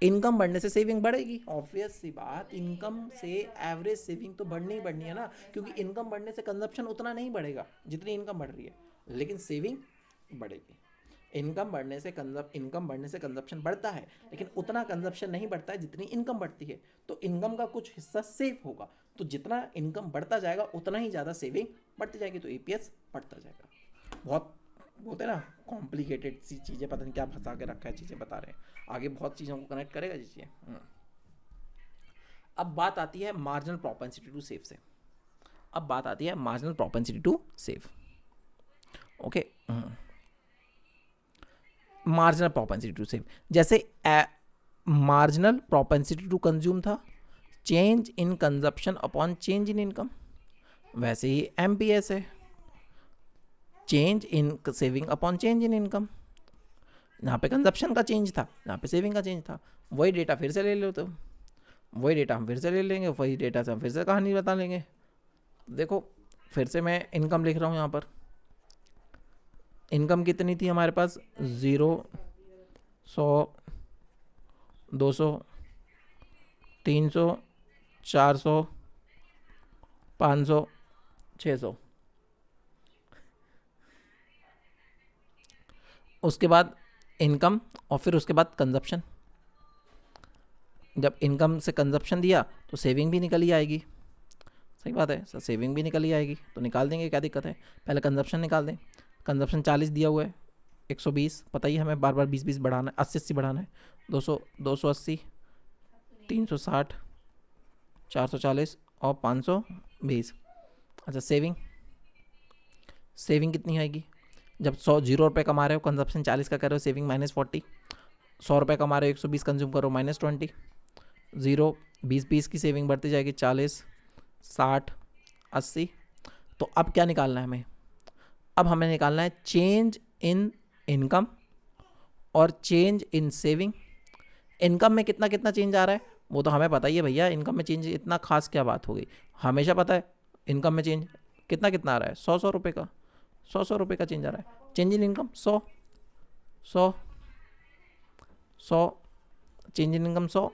Speaker 1: इनकम बढ़ने से सेविंग बढ़ेगी, ऑब्वियस सी बात। इनकम से एवरेज सेविंग तो बढ़नी ही बढ़नी है ना, क्योंकि इनकम बढ़ने से कंजप्शन उतना नहीं बढ़ेगा जितनी इनकम बढ़ रही है, लेकिन सेविंग बढ़ेगी। इनकम बढ़ने से कंजप्शन बढ़ता है, लेकिन उतना कंजप्शन नहीं बढ़ता है जितनी इनकम बढ़ती है। तो इनकम का कुछ हिस्सा सेव होगा, तो जितना इनकम बढ़ता जाएगा उतना ही ज़्यादा सेविंग बढ़ती जाएगी, तो एपीएस बढ़ता जाएगा। बहुत होते हैं ना कॉम्प्लिकेटेड सी चीज़ें, पता नहीं क्या फंसा के रखा है, चीज़ें बता रहे हैं, आगे बहुत चीज़ों को कनेक्ट करेगा चीज़ें। अब बात आती है मार्जिनल प्रोपेंसिटी टू सेव से। अब बात आती है marginal propensity to save. Okay, marginal propensity to save, जैसे मार्जिनल प्रोपेंसिटी टू कंज्यूम था change in consumption upon change in income, वैसे ही एमपीएस है change in saving upon change in income. यहाँ पे कंजप्शन का चेंज था, यहाँ पे सेविंग का चेंज था। वही डेटा फिर से ले लो, तो वही डेटा हम फिर से ले लेंगे, वही डेटा से हम फिर से कहानी बता लेंगे। देखो फिर से मैं इनकम लिख रहा हूँ यहाँ पर। इनकम कितनी थी हमारे पास? 0, 100, 200, 300, 400, 500, 600। उसके बाद इनकम और फिर उसके बाद कंजप्शन। जब इनकम से कंजप्शन दिया तो सेविंग भी निकल ही आएगी। सही बात है सर, सेविंग भी निकल ही आएगी, तो निकाल देंगे, क्या दिक्कत है। पहले कंजप्शन निकाल दें। कंजप्शन 40 दिया हुआ है, 120 पता ही हमें, बार बार 20 बढ़ाना है, 80 बढ़ाना है। 200, 280, 360, 440 और 520। अच्छा सेविंग कितनी आएगी? जब 0 रुपये कमा रहे हो, कंजप्शन 40 का कर रहे हो, सेविंग -40। 100 रुपये कमा रहे हो, 120 कंज्यूम करो, -20। 0, 20 की सेविंग बढ़ती जाएगी, 40, 60, 80। तो अब क्या निकालना है हमें? अब हमें निकालना है चेंज इन इनकम और चेंज इन सेविंग इनकम में कितना कितना चेंज आ रहा है वो तो हमें पता ही है भैया, इनकम में चेंज इतना खास क्या बात हो गई, हमेशा पता है इनकम में चेंज कितना कितना आ रहा है, 100 रुपये का, 100 रुपये का चेंज आ रहा है। Change in income 100, 100, 100, change in income 100,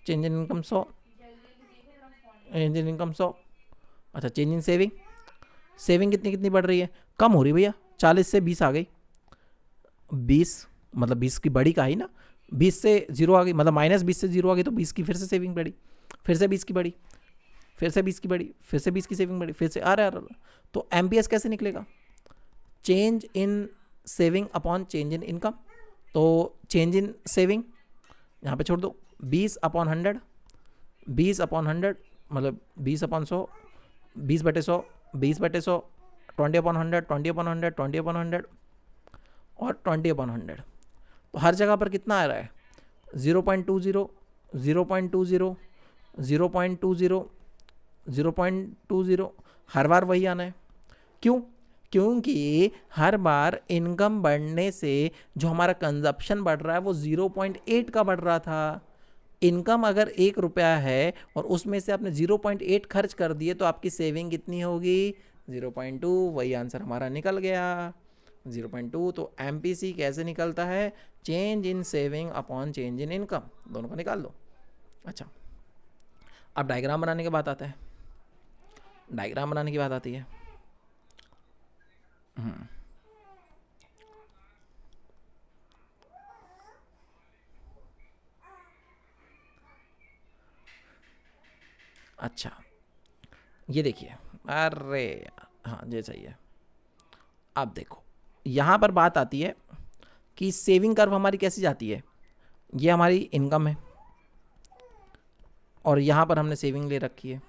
Speaker 1: change in income 100, change in income 100। अच्छा चेंज इन सेविंग, सेविंग कितनी कितनी बढ़ रही है, कम हो रही भैया, 40 से 20 आ गई, 20 मतलब 20 की बड़ी का ही ना, 20 से 0 आ गई, मतलब -20 से 0 आ गई तो 20 की फिर से सेविंग बढ़ी, फिर से 20 की बढ़ी, फिर से 20 की बढ़ी, फिर से 20 की सेविंग बढ़ी, फिर से आ रहा है। तो एमपीएस कैसे निकलेगा, change in saving upon change in income. तो चेंज इन सेविंग यहाँ पे छोड़ दो, 20/100, 20/100 मतलब 20/100, 20/100, 20/100, 20/100, 20/100, 20/100 और 20/100। तो हर जगह पर कितना आ रहा है, 0.20, 0.20, 0.20, 0.20, हर बार वही आना है। क्यों, क्योंकि हर बार इनकम बढ़ने से जो हमारा कंजप्शन बढ़ रहा है वो 0.8 का बढ़ रहा था। इनकम अगर 1 रुपया है और उसमें से आपने 0.8 खर्च कर दिए तो आपकी सेविंग कितनी होगी, 0.2। वही आंसर हमारा निकल गया 0.2। तो एमपीसी कैसे निकलता है, change in saving upon change in income, दोनों को निकाल दो। अच्छा अब डायग्राम बनाने की बात आता है, डायग्राम बनाने की बात आती है। अच्छा ये देखिए, अरे हाँ ये सही है। अब देखो यहाँ पर बात आती है कि सेविंग कर्व हमारी कैसी जाती है, ये हमारी इनकम है और यहाँ पर हमने सेविंग ले रखी है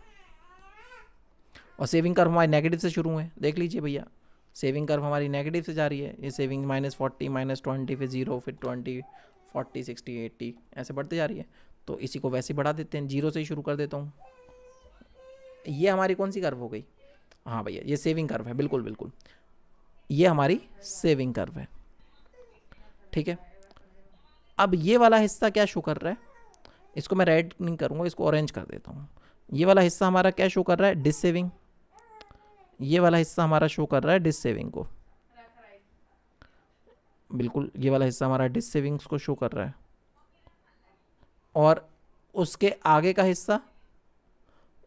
Speaker 1: और सेविंग कर्व हमारी नेगेटिव से शुरू है। देख लीजिए भैया, सेविंग कर्व हमारी नेगेटिव से जा रही है, ये सेविंग -40, -20, फिर 0, फिर 20, 40, 60, 80 ऐसे बढ़ते जा रही है। तो इसी को वैसे ही बढ़ा देते हैं, 0 से ही शुरू कर देता हूँ। ये हमारी कौन सी कर्व हो गई, हाँ भैया ये सेविंग कर्व है, बिल्कुल बिल्कुल ये हमारी सेविंग कर्व है, ठीक है। अब ये वाला हिस्सा क्या शो कर रहा है, इसको मैं रेड नहीं करूँगा, इसको ऑरेंज कर देता हूँ। ये वाला हिस्सा हमारा क्या शो कर रहा है, डिस सेविंग। ये वाला हिस्सा हमारा शो कर रहा है डिस सेविंग को, बिल्कुल ये वाला हिस्सा हमारा डिस सेविंग्स को शो कर रहा है। और उसके आगे का हिस्सा,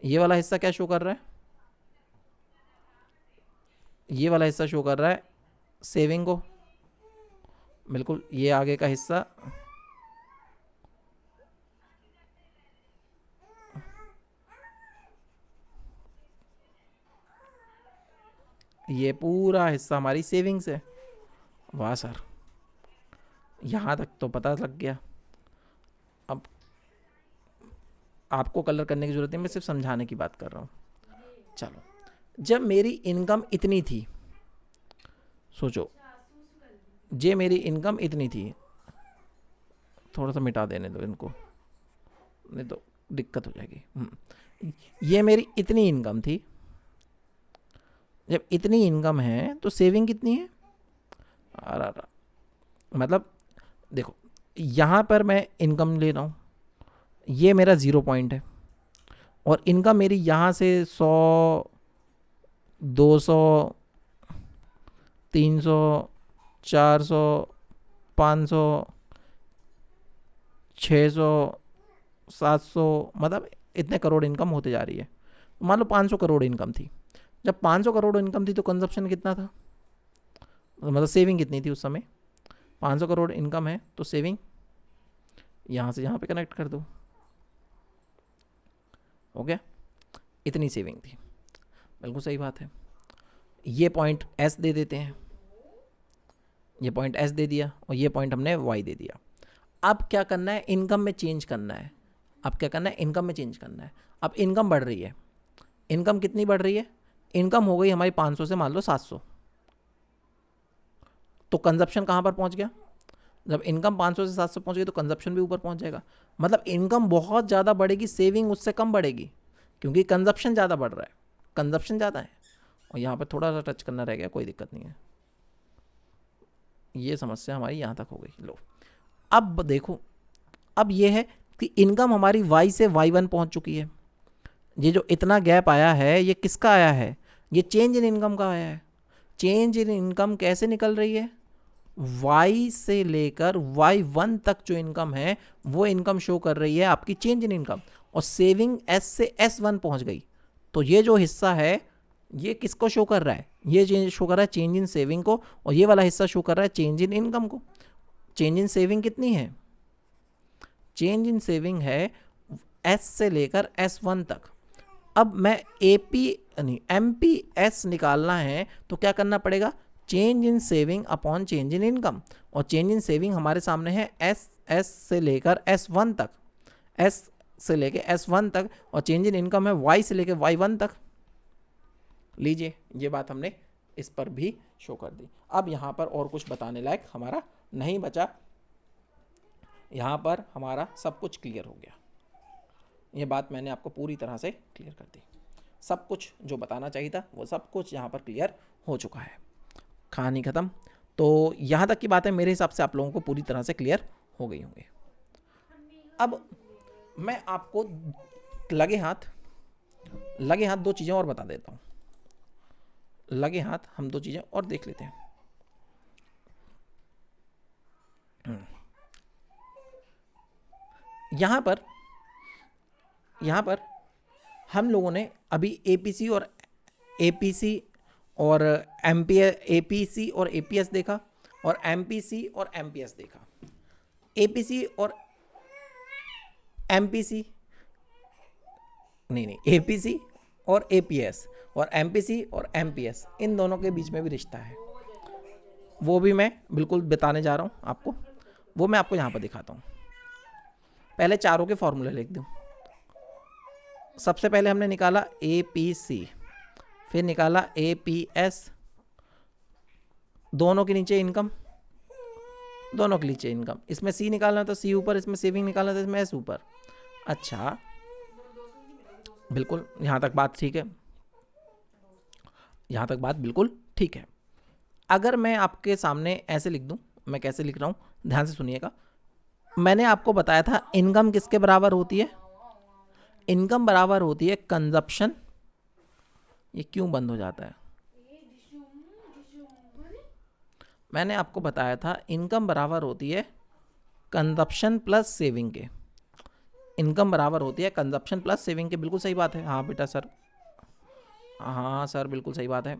Speaker 1: ये वाला हिस्सा क्या शो कर रहा है, ये वाला हिस्सा शो कर रहा है सेविंग को, बिल्कुल ये आगे का हिस्सा ये पूरा हिस्सा हमारी सेविंग्स है। वाह सर, यहाँ तक तो पता लग गया। अब आपको कलर करने की ज़रूरत नहीं, मैं सिर्फ समझाने की बात कर रहा हूँ। चलो जब मेरी इनकम इतनी थी, सोचो जे मेरी इनकम इतनी थी, थोड़ा सा मिटा देने दो इनको नहीं तो दिक्कत हो जाएगी। ये मेरी इतनी इनकम थी, जब इतनी इनकम है तो सेविंग कितनी है, अरे मतलब देखो यहाँ पर मैं इनकम ले रहा हूँ, ये मेरा 0 पॉइंट है और इनकम मेरी यहाँ से 100, 200, 300, 400, 500, 600, 700 मतलब इतने करोड़ इनकम होते जा रही है। मान लो 500 करोड़ इनकम थी, जब 500 करोड़ इनकम थी तो कंजप्शन कितना था, मतलब सेविंग कितनी थी उस समय, 500 करोड़ इनकम है तो सेविंग यहाँ से यहाँ पे कनेक्ट कर दो, हो गया, इतनी सेविंग थी, बिल्कुल सही बात है। ये पॉइंट एस दे देते हैं, ये पॉइंट एस दे दिया और ये पॉइंट हमने वाई दे दिया। अब क्या करना है, इनकम में चेंज करना है। अब क्या करना है, इनकम में चेंज करना है। अब इनकम बढ़ रही है, इनकम कितनी बढ़ रही है, इनकम हो गई हमारी 500 से मान लो 700, तो कंजप्शन कहाँ पर पहुँच गया, जब इनकम 500 से 700 पहुँच गई तो कंजप्शन भी ऊपर पहुँच जाएगा। मतलब इनकम बहुत ज़्यादा बढ़ेगी, सेविंग उससे कम बढ़ेगी, क्योंकि कंजप्शन ज़्यादा बढ़ रहा है, कंजप्शन ज़्यादा है। और यहाँ पर थोड़ा सा टच करना रह गया, कोई दिक्कत नहीं है। ये समस्या हमारी यहाँ तक हो गई। लो अब देखो अब ये है कि इनकम हमारी y से y1 पहुंच चुकी है। ये जो इतना गैप आया है ये किसका आया है? ये चेंज इन इनकम का आया है। चेंज इन इनकम कैसे निकल रही है? y से लेकर y1 तक जो इनकम है वो इनकम शो कर रही है आपकी चेंज इन इनकम, और सेविंग s से s1 पहुंच गई। तो ये जो हिस्सा है ये किसको शो कर रहा है? ये चेंज शो कर रहा है चेंज इन सेविंग को, और ये वाला हिस्सा शो कर रहा है चेंज इन इनकम को। चेंज इन सेविंग कितनी है? चेंज इन सेविंग है s से लेकर s1 तक। अब मैं MPS निकालना है तो क्या करना पड़ेगा? Change in saving upon change in income, और चेंज इन सेविंग हमारे सामने है S से लेकर S1 तक, S से लेकर S1 तक, और चेंज इन इनकम है Y से लेकर Y1 तक। लीजिए ये बात हमने इस पर भी शो कर दी। अब यहाँ पर और कुछ बताने लायक हमारा नहीं बचा, यहाँ पर हमारा सब कुछ क्लियर हो गया। ये बात मैंने आपको पूरी तरह से क्लियर कर दी। सब कुछ जो बताना चाहिए था वो सब कुछ यहाँ पर क्लियर हो चुका है। कहानी ख़त्म। तो यहाँ तक की बातें मेरे हिसाब से आप लोगों को पूरी तरह से क्लियर हो गई होंगी। अब मैं आपको लगे हाथ दो चीज़ें और बता देता हूँ। लगे हाथ हम दो चीज़ें और देख लेते हैं। यहाँ पर हम लोगों ने अभी APC और APS देखा, और MPC और MPS देखा। APC और MPC नहीं APC और APS और MPC और MPS, इन दोनों के बीच में भी रिश्ता है, वो भी मैं बिल्कुल बताने जा रहा हूँ आपको। वो मैं आपको यहाँ पर दिखाता हूँ। पहले चारों के फॉर्मूले लिख दूँ। सबसे पहले हमने निकाला APC, फिर निकाला APS, दोनों के नीचे इनकम, दोनों के नीचे इनकम। इसमें C निकालना तो C ऊपर, इसमें सेविंग निकालना तो इसमें S ऊपर। अच्छा, बिल्कुल यहाँ तक बात ठीक है, यहाँ तक बात बिल्कुल ठीक है। अगर मैं आपके सामने ऐसे लिख दूँ, मैं कैसे लिख रहा हूँ ध्यान से सुनिएगा। मैंने आपको बताया था इनकम किसके बराबर होती है? इनकम बराबर होती है कंजप्शन। ये क्यों बंद हो जाता है? मैंने आपको बताया था इनकम बराबर होती है कंजप्शन प्लस सेविंग के। इनकम बराबर होती है कंजप्शन प्लस सेविंग के। बिल्कुल सही बात है। हाँ बेटा सर, हाँ सर बिल्कुल सही बात है।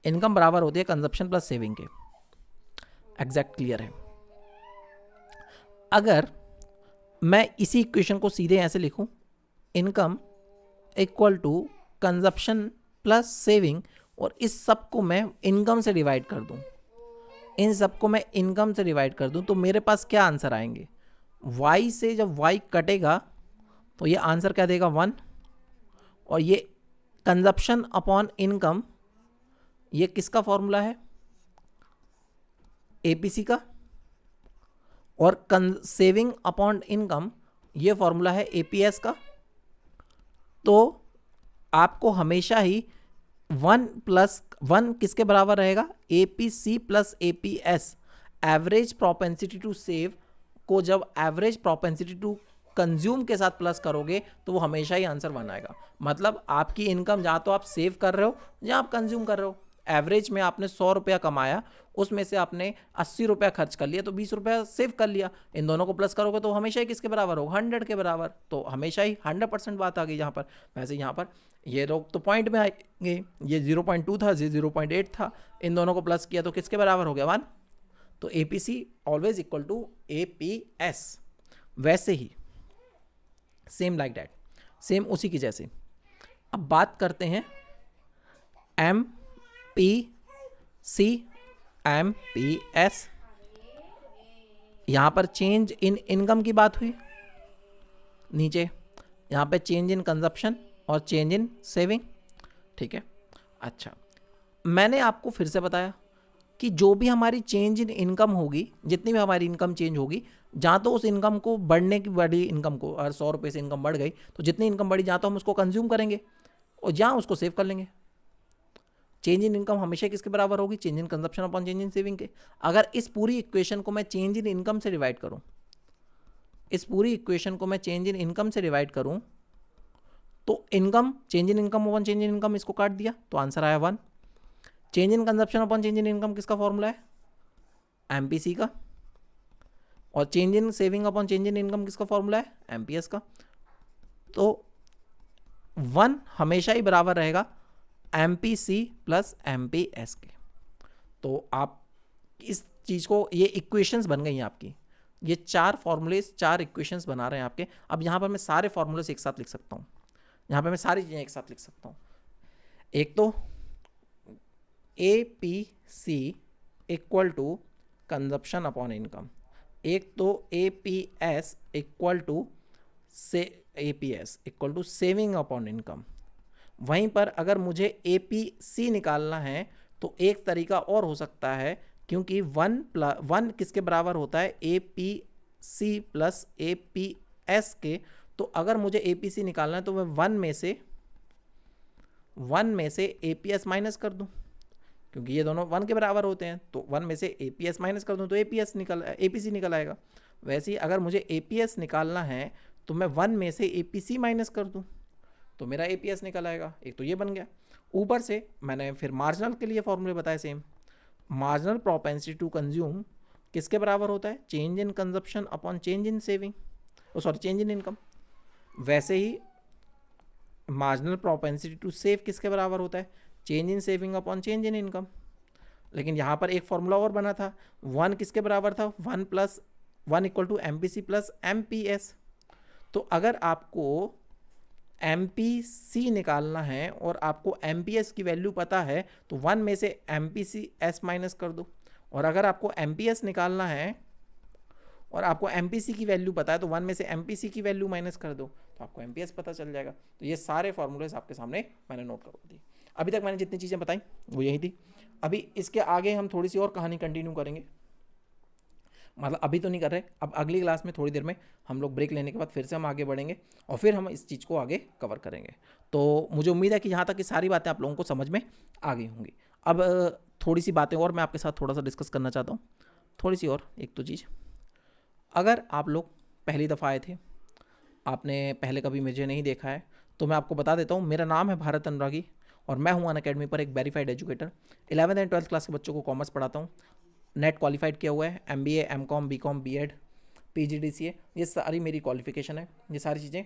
Speaker 1: इनकम बराबर होती है कंजप्शन प्लस सेविंग के। एग्जैक्ट क्लियर है। अगर मैं इसी इक्वेशन को सीधे ऐसे लिखूं, income equal to consumption plus saving, और इस सब को मैं इनकम से डिवाइड कर दूं, इन सब को मैं इनकम से डिवाइड कर दूं, तो मेरे पास क्या आंसर आएंगे? y से जब y कटेगा तो ये आंसर क्या देगा? 1। और ये कंजप्शन अपॉन इनकम, ये किसका फॉर्मूला है? APC का। और सेविंग अपॉन इनकम, ये फॉर्मूला है APS का। तो आपको हमेशा ही 1+1 किसके बराबर रहेगा? APC plus APS। Average propensity to save को जब एवरेज प्रोपेंसिटी टू कंज्यूम के साथ प्लस करोगे तो वो हमेशा ही आंसर 1 आएगा। मतलब आपकी इनकम जहाँ तो आप सेव कर रहे हो या आप कंज्यूम कर रहे हो। एवरेज में आपने 100 रुपया कमाया, उसमें से आपने 80 रुपया खर्च कर लिया, तो 20 रुपया सेव कर लिया। इन दोनों को प्लस करोगे तो हमेशा ही किसके बराबर होगा? 100 के बराबर। तो हमेशा ही 100% बात आ गई यहाँ पर। वैसे यहाँ पर ये लोग तो पॉइंट में आएंगे, ये 0.2 था, ये 0.8 था, इन दोनों को प्लस किया तो किसके बराबर हो गया? 1। तो APC always equal to APS। वैसे ही सेम लाइक डैट, सेम उसी की जैसे। अब बात करते हैं MPC MPS। यहाँ पर चेंज इन इनकम की बात हुई, नीचे यहाँ पे चेंज इन कंजप्शन और चेंज इन सेविंग। ठीक है। अच्छा, मैंने आपको फिर से बताया कि जो भी हमारी चेंज इन इनकम होगी, जितनी भी हमारी इनकम चेंज होगी, जहाँ तो उस इनकम को बढ़ने की बड़ी इनकम को, अगर 100 रुपये से इनकम बढ़ गई तो जितनी इनकम बढ़ी जहाँ तो हम उसको कंज्यूम करेंगे और जहाँ उसको सेव कर लेंगे। चेंज इन इनकम हमेशा किसके बराबर होगी? Change in consumption upon change in saving के। अगर इस पूरी इक्वेशन को मैं चेंज इन इनकम से डिवाइड करूँ इस पूरी इक्वेशन को मैं चेंज इन इनकम से डिवाइड करूं तो income, change in income upon change in income, इसको काट दिया तो आंसर आया 1। Change in consumption upon change in income किसका फॉर्मूला है? एमपीसी का। और change in saving upon change in income किसका फॉर्मूला है? एमपीएस का। तो 1 हमेशा ही बराबर रहेगा एमपीसी प्लस एमपीएस के। तो आप इस चीज़ को, ये इक्वेशंस बन गई हैं आपकी, ये 4 फॉर्मूलेस 4 इक्वेशंस बना रहे हैं आपके। अब यहाँ पर मैं सारे फॉर्मूलेस एक साथ लिख सकता हूँ, यहाँ पर मैं सारी चीज़ें एक साथ लिख सकता हूँ। एक तो A P C equal to consumption upon income, एक तो A P S equal to से A P S equal to saving upon income. वहीं पर अगर मुझे ए पी सी निकालना है तो एक तरीका और हो सकता है, क्योंकि 1 किसके बराबर होता है? A P C plus A P S के। तो अगर मुझे ए पी सी निकालना है तो मैं 1 में से ए पी एस माइनस कर दूं, क्योंकि ये दोनों 1 के बराबर होते हैं। तो 1 में से ए पी एस माइनस कर दूं तो ए पी सी निकल आएगा। वैसे ही अगर मुझे ए पी एस निकालना है तो मैं 1 में से ए पी सी माइनस कर दूं तो मेरा ए पी एस निकल आएगा। एक तो ये बन गया। ऊपर से मैंने फिर मार्जिनल के लिए फॉर्मूले बताए same. Marginal propensity to consume किसके बराबर होता है? Change in consumption upon change in saving, change in income. वैसे ही मार्जिनल प्रोपेंसिटी टू सेव किसके बराबर होता है? Change in saving upon change in income. लेकिन यहाँ पर एक फॉर्मूला और बना था, 1 किसके बराबर था? 1 equal to M P C plus M P S. तो अगर आपको एम पी सी निकालना है और आपको एम पी एस की वैल्यू पता है तो 1 में से M P C S minus कर दो। और अगर आपको एम पी एस निकालना है और आपको एम पी सी की वैल्यू पता है तो 1 में से एम पी सी की वैल्यू माइनस कर दो तो आपको एम पी एस पता चल जाएगा। तो ये सारे फॉर्मूलेस आपके सामने मैंने नोट करवा दी। अभी तक मैंने जितनी चीज़ें बताई वो यही थी। अभी इसके आगे हम थोड़ी सी और कहानी कंटिन्यू करेंगे, मतलब अभी तो नहीं कर रहे, अब अगली क्लास में थोड़ी देर में हम लोग ब्रेक लेने के बाद फिर से हम आगे बढ़ेंगे और फिर हम इस चीज़ को आगे कवर करेंगे। तो मुझे उम्मीद है कि यहाँ तक की सारी बातें आप लोगों को समझ में आ गई होंगी। अब थोड़ी सी बातें और मैं आपके साथ थोड़ा सा डिस्कस करना चाहता हूँ, थोड़ी सी और। एक तो चीज़, अगर आप लोग पहली दफ़ा आए थे, आपने पहले कभी मुझे नहीं देखा है, तो मैं आपको बता देता हूँ, मेरा नाम है भारत अनुरागी और मैं हूँ अनअकैडमी पर एक verified educator. 11th and 12th class के बच्चों को कॉमर्स पढ़ाता हूँ। नेट क्वालिफाइड किया हुआ है, MBA, MCOM, BCOM, B.Ed, PGDCA, ये सारी मेरी क्वालिफिकेशन है। ये सारी चीज़ें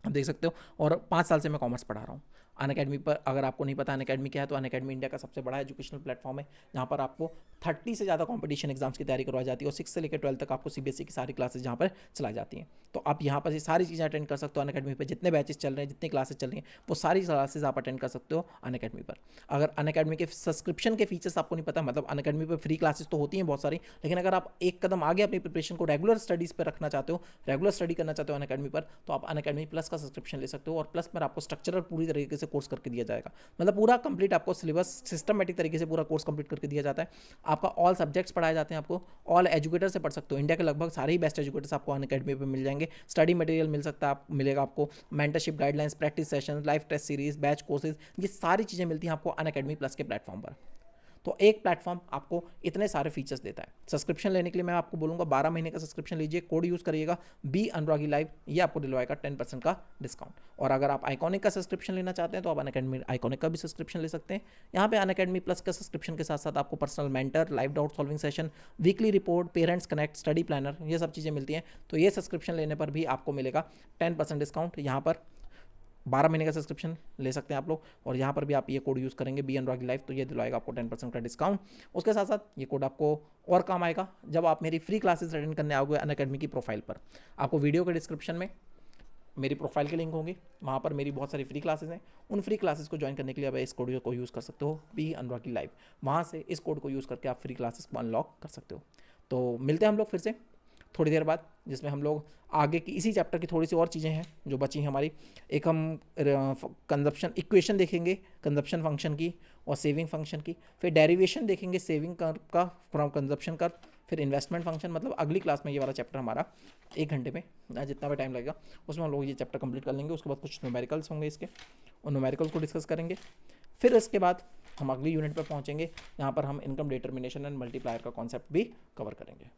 Speaker 1: आप देख सकते हो और 5 साल से मैं कॉमर्स पढ़ा रहा हूँ। अनअकैडमी पर, अगर आपको नहीं पता अनअकैडमी क्या है, तो अनअकैडमी इंडिया का सबसे बड़ा एजुकेशनल प्लेटफॉर्म है जहाँ पर आपको 30 से ज़्यादा कंपटीशन एग्जाम्स की तैयारी करवाई जाती है और 6 से लेकर 12 तक आपको CBSE की सारी क्लासेस जहाँ पर चलाई जाती हैं। तो आप यहाँ पर ये सारी चीज़ें अटेंड कर सकते हो। अनअकैडमी पर जितने बैचेस चल रहे हैं, जितनी क्लासेस चल रही हैं, वो सारी क्लासेस आप अटेंड कर सकते हो अनअकैडमी पर। अगर अनअकैडमी के सब्सक्रिप्शन के फीचर्स आपको नहीं पता, मतलब अनअकैडमी पर फ्री क्लासेस तो होती हैं बहुत सारी, लेकिन अगर आप एक कदम आगे अपनी प्रिपरेशन को रेगुलर स्टडीज़ पर रखना चाहते हो, रेगुलर स्टडी करना चाहते हो अनअकैडमी पर, तो आप अनअकैडमी प्लस का सब्सक्रिप्शन ले सकते हो। और प्लस में आपको स्ट्रक्चरल पूरी तरीके से कोर्स करके दिया जाएगा, मतलब पूरा कंप्लीट आपको सिलेबस सिस्टमेटिक तरीके से पूरा कोर्स कंप्लीट करके दिया जाता है। आपका ऑल सब्जेक्ट्स पढ़ाए जाते हैं, आपको ऑल एजुकेटर से पढ़ सकते हो। इंडिया के लगभग सारे ही बेस्ट एजुकेटर्स आपको अनअकैडमी पे मिल जाएंगे। स्टडी मटेरियल मिल सकता है, मिलेगा आपको, mentorship guidelines, practice sessions, live test series, batch courses, ये सारी चीज़ें मिलती हैं आपको अनअकैडमी प्लस के प्लेटफॉर्म पर। तो एक प्लेटफॉर्म आपको इतने सारे फीचर्स देता है। सब्सक्रिप्शन लेने के लिए मैं आपको बोलूँगा 12 महीने का सब्सक्रिप्शन लीजिए, कोड यूज़ करिएगा बी अनुरागी लाइव, ये आपको दिलवाएगा 10% का डिस्काउंट। और अगर आप आइकॉनिक का सब्सक्रिप्शन लेना चाहते हैं तो आप अनअकैडमी आइकॉनिक का भी सब्सक्रिप्शन ले सकते हैं। यहाँ पे अनअकैडमी प्लस का सब्सक्रिप्शन के साथ साथ आपको personal mentor, live doubt solving session, weekly report, parents connect, study planner, ये सब चीज़ें मिलती हैं। तो ये सब्सक्रिप्शन लेने पर भी आपको मिलेगा 10% डिस्काउंट। यहाँ पर 12 महीने का सब्सक्रिप्शन ले सकते हैं आप लोग, और यहाँ पर भी आप ये कोड यूज़ करेंगे बी अनुरागी लाइव, तो ये दिलवाएगा आपको 10% का डिस्काउंट। उसके साथ साथ ये कोड आपको और काम आएगा जब आप मेरी फ्री क्लासेस अटेंड करने आओगे अनअकैडमी की प्रोफाइल पर। आपको वीडियो के डिस्क्रिप्शन में मेरी प्रोफाइल की लिंक होगी, वहाँ पर मेरी बहुत सारी फ्री क्लासेस हैं। उन फ्री क्लासेस को ज्वाइन करने के लिए आप इस कोड को यूज़ कर सकते हो, बी अनुरागी लाइव। वहाँ से इस कोड को यूज़ करके आप फ्री क्लासेस को अनलॉक कर सकते हो। तो मिलते हैं हम लोग फिर से थोड़ी देर बाद, जिसमें हम लोग आगे की इसी चैप्टर की थोड़ी सी और चीज़ें हैं जो बची हैं हमारी। एक हम कंजप्शन इक्वेशन देखेंगे, कंजप्शन फंक्शन की और सेविंग फंक्शन की, फिर डेरिवेशन देखेंगे सेविंग कर्व का फ्रॉम कंजप्शन कर्व, फिर इन्वेस्टमेंट फंक्शन। मतलब अगली क्लास में ये वाला चैप्टर हमारा 1 घंटे में, जितना भी टाइम लगेगा उसमें हम लोग ये चैप्टर कंप्लीट कर लेंगे। उसके बाद कुछ न्यूमेरिकल्स होंगे इसके, और न्यूमेरिकल्स को डिस्कस करेंगे। फिर इसके बाद हम अगली यूनिट पर पहुँचेंगे, यहाँ पर हम इनकम डिटर्मिनेशन एंड मल्टीप्लायर का कॉन्सेप्ट भी कवर करेंगे।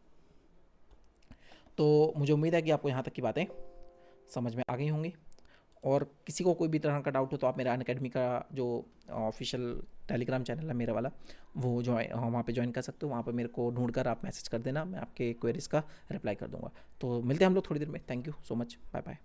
Speaker 1: तो तो मुझे उम्मीद है कि आपको यहाँ तक की बातें समझ में आ गई होंगी, और किसी को कोई भी तरह का डाउट हो तो आप मेरा अनअकैडमी का जो ऑफिशियल टेलीग्राम चैनल है मेरा वाला, वो जो वहाँ पे ज्वाइन कर सकते हो। वहाँ पे मेरे को ढूंढ कर आप मैसेज कर देना, मैं आपके क्वेरीज का रिप्लाई कर दूँगा। तो मिलते हैं हम लोग थोड़ी देर में। Thank you so much, bye bye.